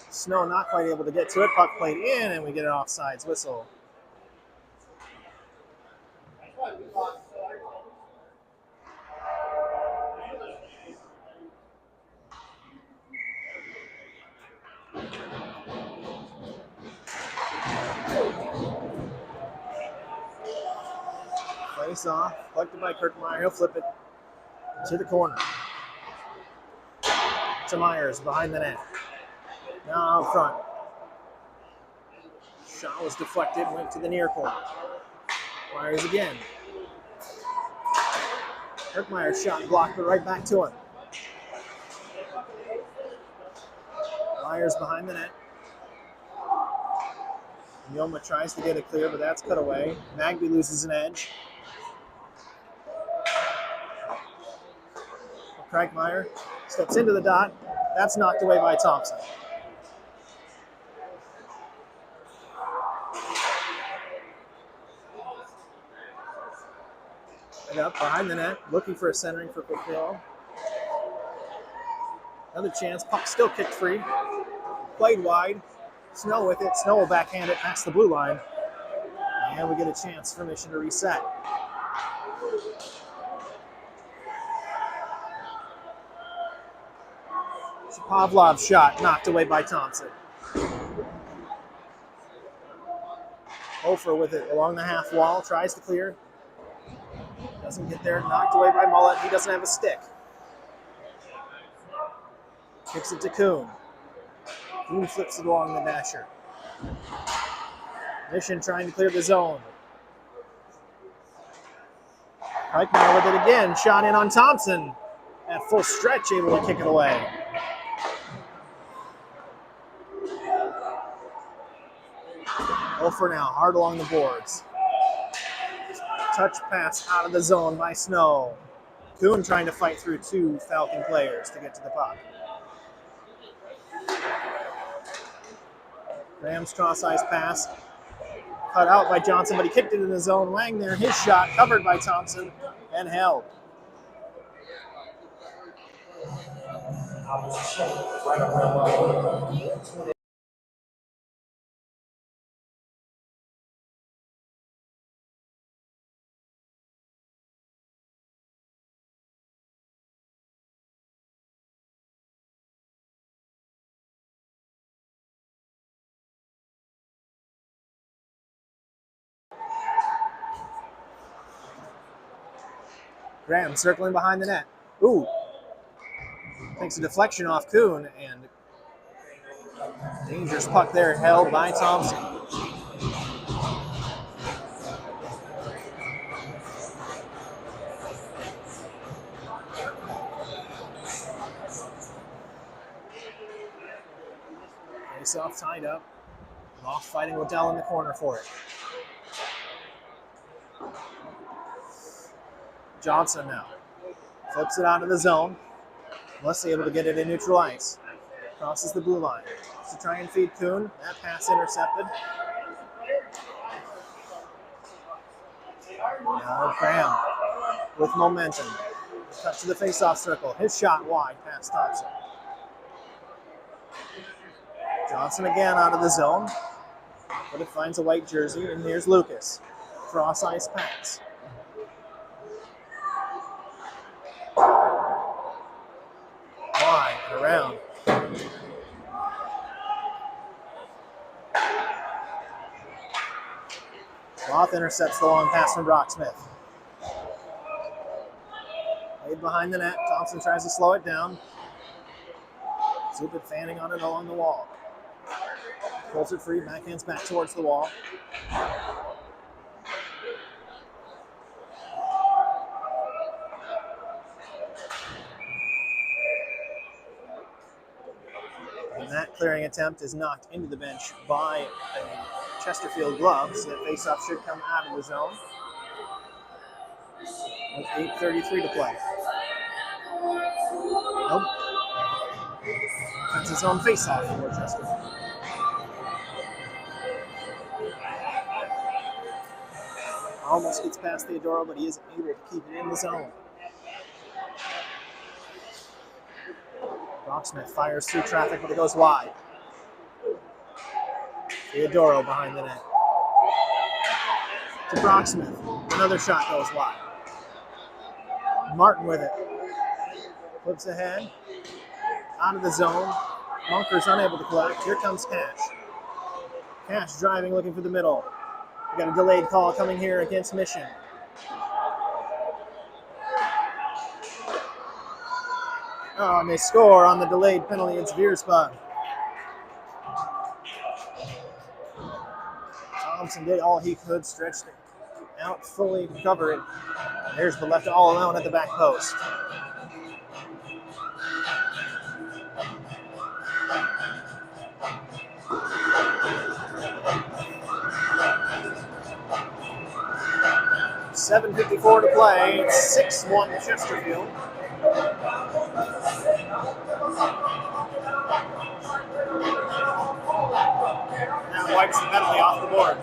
Snow not quite able to get to it. Puck played in, and we get an offsides whistle. Face off, collected by Kirkmeyer. He'll flip it to the corner. To Myers behind the net. Now out front. Shot was deflected, went to the near corner. Myers again. Kirkmeyer's shot blocked, but right back to him. Myers behind the net. Yoma tries to get it clear, but that's cut away. Magby loses an edge. Kirkmeyer steps into the dot. That's knocked away by Thompson. And up behind the net, looking for a centering for Quickhill. Another chance. Puck still kicked free. Played wide. Snow with it. Snow will backhand it past the blue line. And we get a chance for Mission to reset. Pavlov's shot knocked away by Thompson. Hofer with it along the half wall. Tries to clear. Doesn't get there. Knocked away by Mullet. He doesn't have a stick. Kicks it to Kuhn. Kuhn flips it along the dasher. Mission trying to clear the zone. Reichmeyer with it again. Shot in on Thompson. At full stretch, able to kick it away. For now, hard along the boards. Touch pass out of the zone by Snow. Kuhn trying to fight through two Falcon players to get to the puck. Graham's cross-ice pass. Cut out by Johnson, but he kicked it in the zone. Wang there, his shot covered by Thompson and held. Graham circling behind the net. Ooh. Takes a deflection off Kuhn, and dangerous puck there held by Thompson. Face off tied up. Off fighting Waddell in the corner for it. Johnson now. Flips it out of the zone. Unless able to get it in neutral ice. Crosses the blue line. To try and feed Kuhn. That pass intercepted. Now Graham with momentum. Cut to the face-off circle. His shot wide past Thompson. Johnson again out of the zone. But it finds a white jersey, and here's Lucas. Cross-ice pass. Wide and around. Roth intercepts the long pass from Brocksmith. Laid behind the net. Thompson tries to slow it down. Zupit fanning on it along the wall. Pulls it free, backhands back towards the wall. And that clearing attempt is knocked into the bench by a Chesterfield glove, so that faceoff should come out of the zone. With 8:33 to play. Nope. That's his own faceoff for Chesterfield. Almost gets past Theodoro, but he isn't able to keep it in the zone. Brocksmith fires through traffic, but it goes wide. Theodoro behind the net. To Brocksmith. Another shot goes wide. Martin with it. Flips ahead. Out of the zone. Munker's unable to collect. Here comes Cash. Cash driving, looking for the middle. We got a delayed call coming here against Mission. Oh, and they score on the delayed penalty. It's Veerspa. Thompson did all he could, stretched it out, fully cover it. There's the left all alone at the back post. .7:54 to play. It's 6-1 Chesterfield. Now wipes the penalty off the board.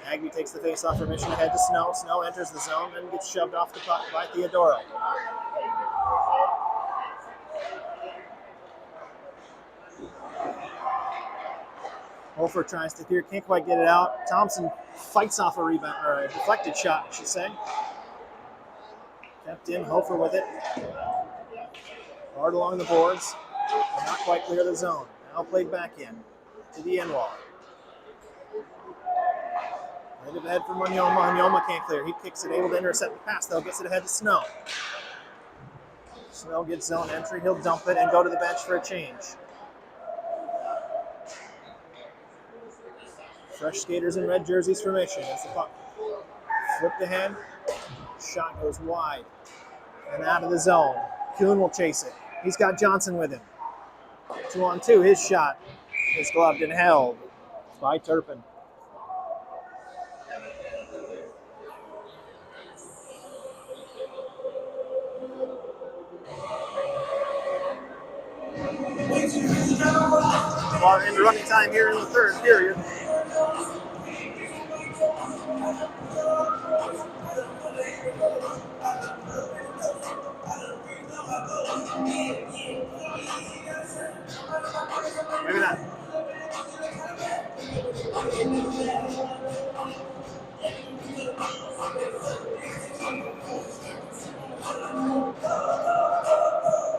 Aggie takes the face-off for Mission ahead to Snow. Snow enters the zone and gets shoved off the puck by Theodoro. Hofer tries to clear, can't quite get it out. Thompson fights off a rebound, or a deflected shot, I should say. Kept in, Hofer with it. Hard along the boards, but not quite clear the zone. Now played back in to the end wall. Right of ahead from Wanyoma. Wanyoma can't clear. He kicks it, able to intercept the pass, though. Gets it ahead to Snow. Snow gets zone entry. He'll dump it and go to the bench for a change. Fresh skaters in red jerseys for Mission. As the puck flipped ahead. Shot goes wide and out of the zone. Kuhn will chase it. He's got Johnson with him. 2-on-2. His shot is gloved and held by Turpin. Far into running time here in the third period. Maybe not.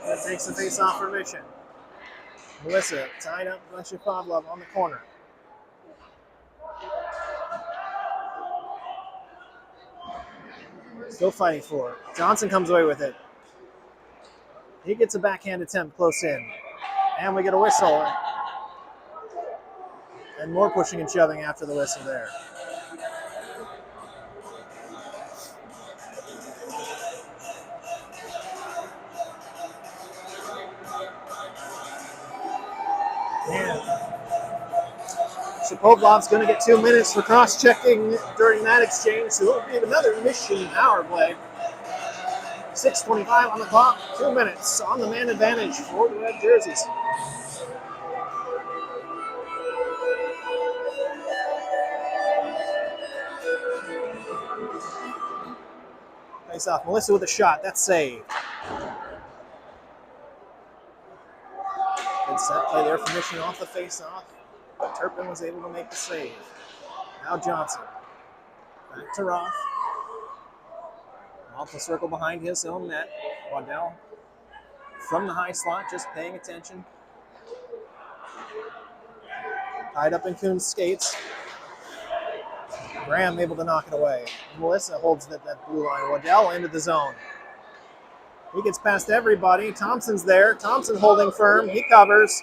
That takes the face off for Mission. Melissa tied up Lesha Pavlov on the corner. Still fighting for it. Johnson comes away with it. He gets a backhand attempt close in. And we get a whistle. And more pushing and shoving after the whistle there. Shapovalov's going to get 2 minutes for cross-checking during that exchange, so it'll be another Mission power play. 6:25 on the clock, 2 minutes on the man advantage for the red jerseys. Face off, Melissa with a shot, that's saved. Good set play there for Mission off the face-off. But Turpin was able to make the save. Now Johnson. Back to Roth. Off the circle behind his own net. Waddell from the high slot, just paying attention. Tied up in Kuhn's skates. Graham able to knock it away. Melissa holds that blue line. Waddell into the zone. He gets past everybody. Thompson's there. Thompson holding firm. He covers.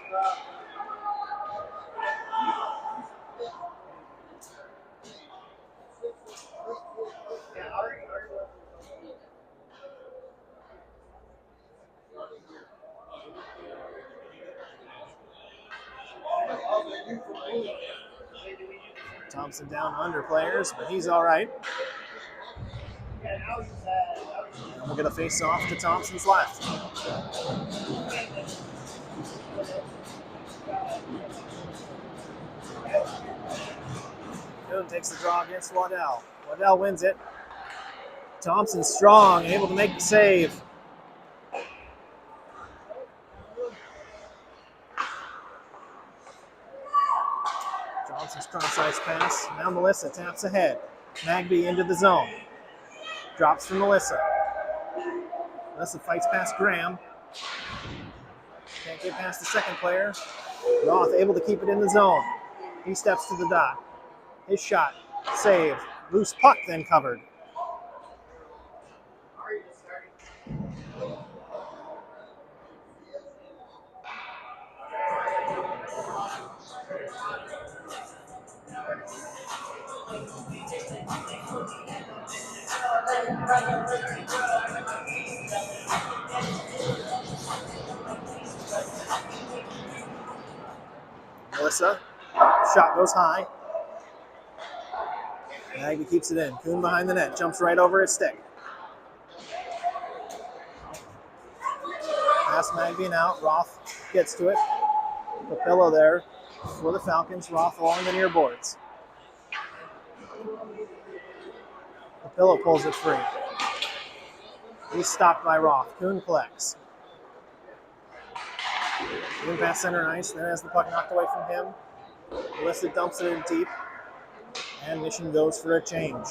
Thompson down under players, but he's all right. And we'll get a face-off to Thompson's left. Kuhn takes the draw against Waddell. Waddell wins it. Thompson strong, able to make the save. Johnson's cross-ice pass. Now Melissa taps ahead. Magby into the zone. Drops for Melissa. Melissa fights past Graham. Can't get past the second player. Roth able to keep it in the zone. He steps to the dot. His shot, save. Loose puck then covered. Melissa, shot goes high. Magby keeps it in. Kuhn behind the net, jumps right over his stick. Pass Magby and out. Roth gets to it. Papillo there for the Falcons. Roth along the near boards. Papillo pulls it free. He's stopped by Roth. Kuhn collects. Kuhn past center ice, then has the puck knocked away from him. Melissa dumps it in deep. And Mission goes for a change.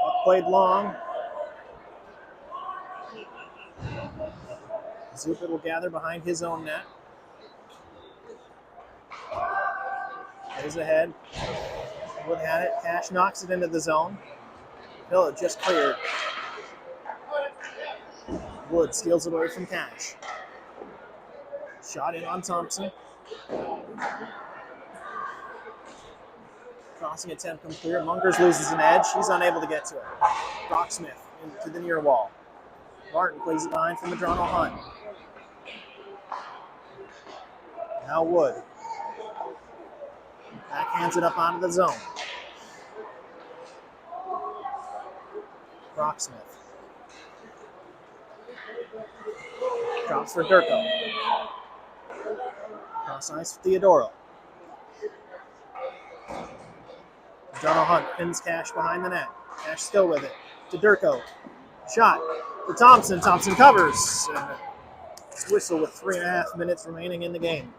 Puck played long. Zupin will gather behind his own net. Plays ahead. Wood had it. Cash knocks it into the zone. Pillow just cleared. Wood steals it away from Cash. Shot in on Thompson. Crossing attempt comes clear. Munkers loses an edge. He's unable to get to it. Brocksmith into the near wall. Martin plays it behind for Medrano Hunt. Now Wood. Backhands it up onto the zone. Brocksmith. Drops for Durko. Cross ice for Theodoro. Medrano Hunt pins Cash behind the net. Cash still with it. To Durko. Shot for Thompson. Thompson covers. It's whistle with 3.5 minutes remaining in the game.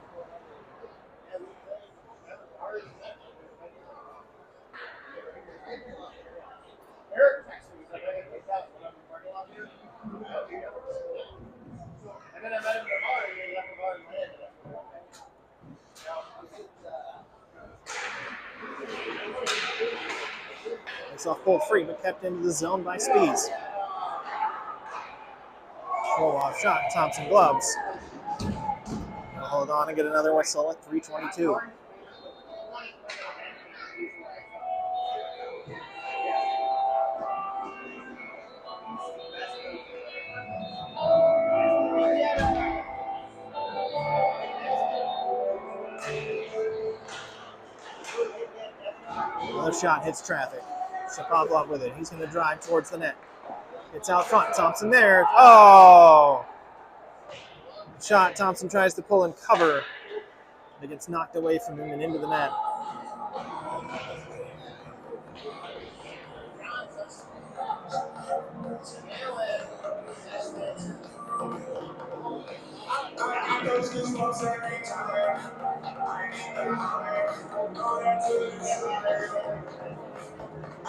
Off pulled free, but kept into the zone by Spees. Roll off shot. Thompson gloves. He'll hold on and get another whistle at 3:22. Another shot hits traffic. Shapovalov with it. He's going to drive towards the net. It's out front. Thompson there. Oh! Shot. Thompson tries to pull and cover. It gets knocked away from him and into the net.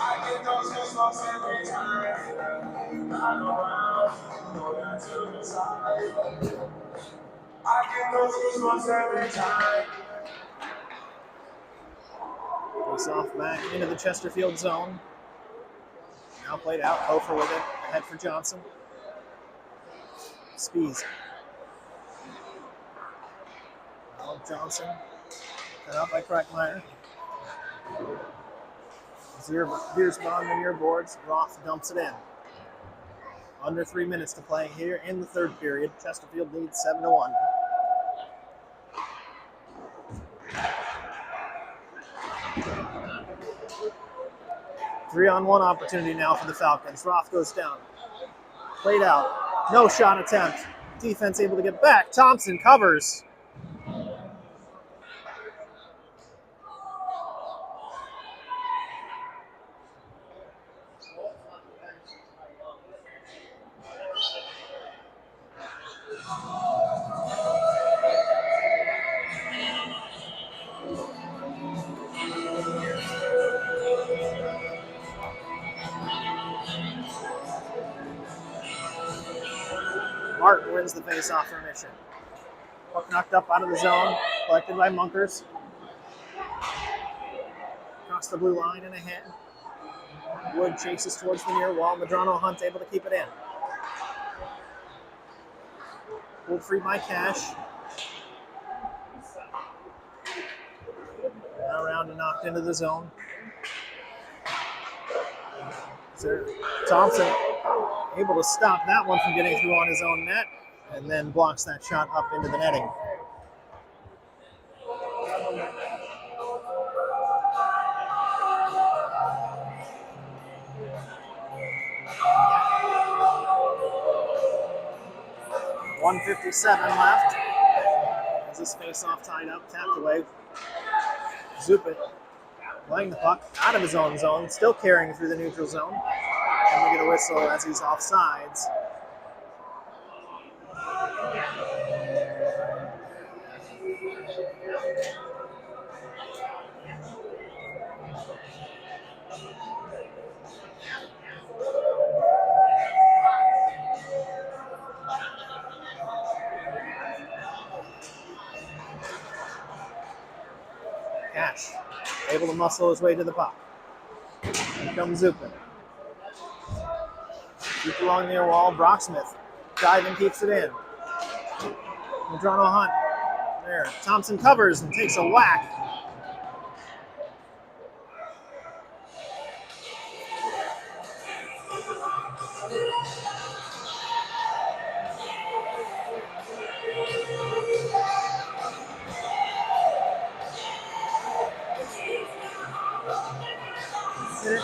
I get those goosebumps every time. I go around, go down to the side. I get those goosebumps every time. Face off back into the Chesterfield zone. Now played out. Hofer with it. Ahead for Johnson. Spees. Now Johnson. Cut out by Kreckmeyer. Biersbaum in your boards. Roth dumps it in. Under 3 minutes to play here in the third period. Chesterfield leads 7-1. Three-on-one opportunity now for the Falcons. Roth goes down. Played out. No shot attempt. Defense able to get back. Thompson covers. Martin wins the face-off for Mission. Puck knocked up out of the zone, collected by Munkers. Across the blue line and ahead. Wood chases towards the near wall. Medrano Hunt able to keep it in. Pulled free by Cash. Now around and knocked into the zone. Thompson able to stop that one from getting through on his own net, and then blocks that shot up into the netting. .157 left. As this face-off tied up, tapped away. Zupin playing the puck out of his own zone, still carrying through the neutral zone. And we get a whistle as he's offsides. Cash able to muscle his way to the puck. Here comes Zupin. Deep along near wall, Brocksmith diving, keeps it in. Medrano Hunt there. Thompson covers and takes a whack.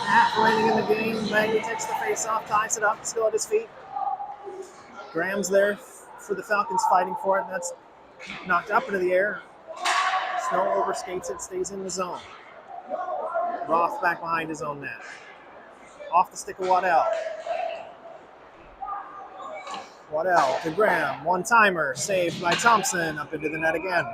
Half remaining in the game. Maggie takes the face-off, ties it up, still at his feet. Graham's there for the Falcons fighting for it, and that's knocked up into the air. Snow overskates it, stays in the zone. Roth back behind his own net. Off the stick of Waddell. Waddell to Graham, one-timer, saved by Thompson, up into the net again.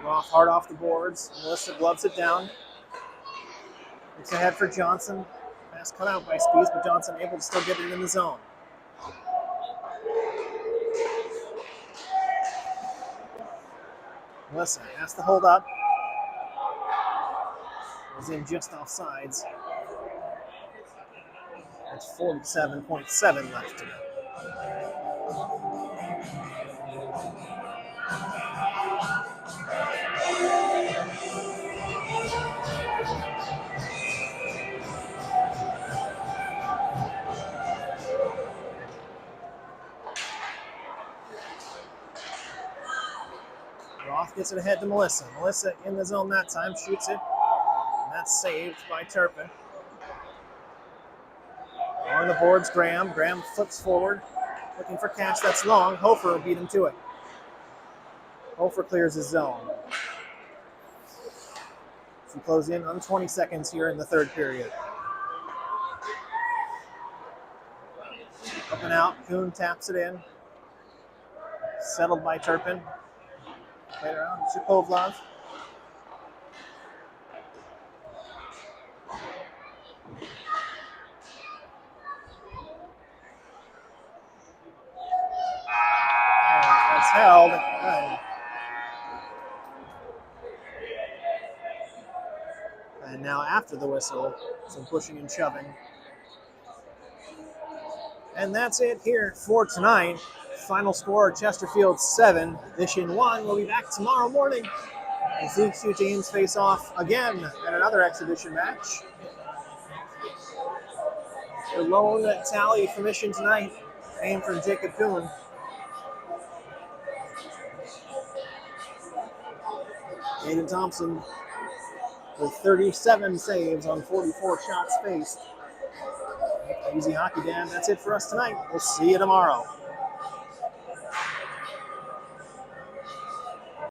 Roth hard off the boards. Melissa gloves it down. Looks ahead for Johnson. Pass cut out by Spees, but Johnson able to still get it in the zone. Melissa has to hold up. Was in just off sides. That's 47.7 left to go. Roth gets it ahead to Melissa. Melissa in the zone that time, shoots it. And that's saved by Turpin. On the boards, Graham. Graham flips forward, looking for Cash. That's long. Hofer beat him to it. Hofer clears his zone. So we close in on 20 seconds here in the third period. Up and out. Kuhn taps it in. Settled by Turpin. Played around. Shapovlov. That's held. And now after the whistle, some pushing and shoving. And that's it here for tonight. Final score, Chesterfield 7, Mission 1. We'll be back tomorrow morning as these two teams face off again at another exhibition match. The lone tally for Mission tonight came from Jacob Kuhn. Aiden Thompson with 37 saves on 44 shots faced. Easy Hockey Dan, that's it for us tonight. We'll see you tomorrow.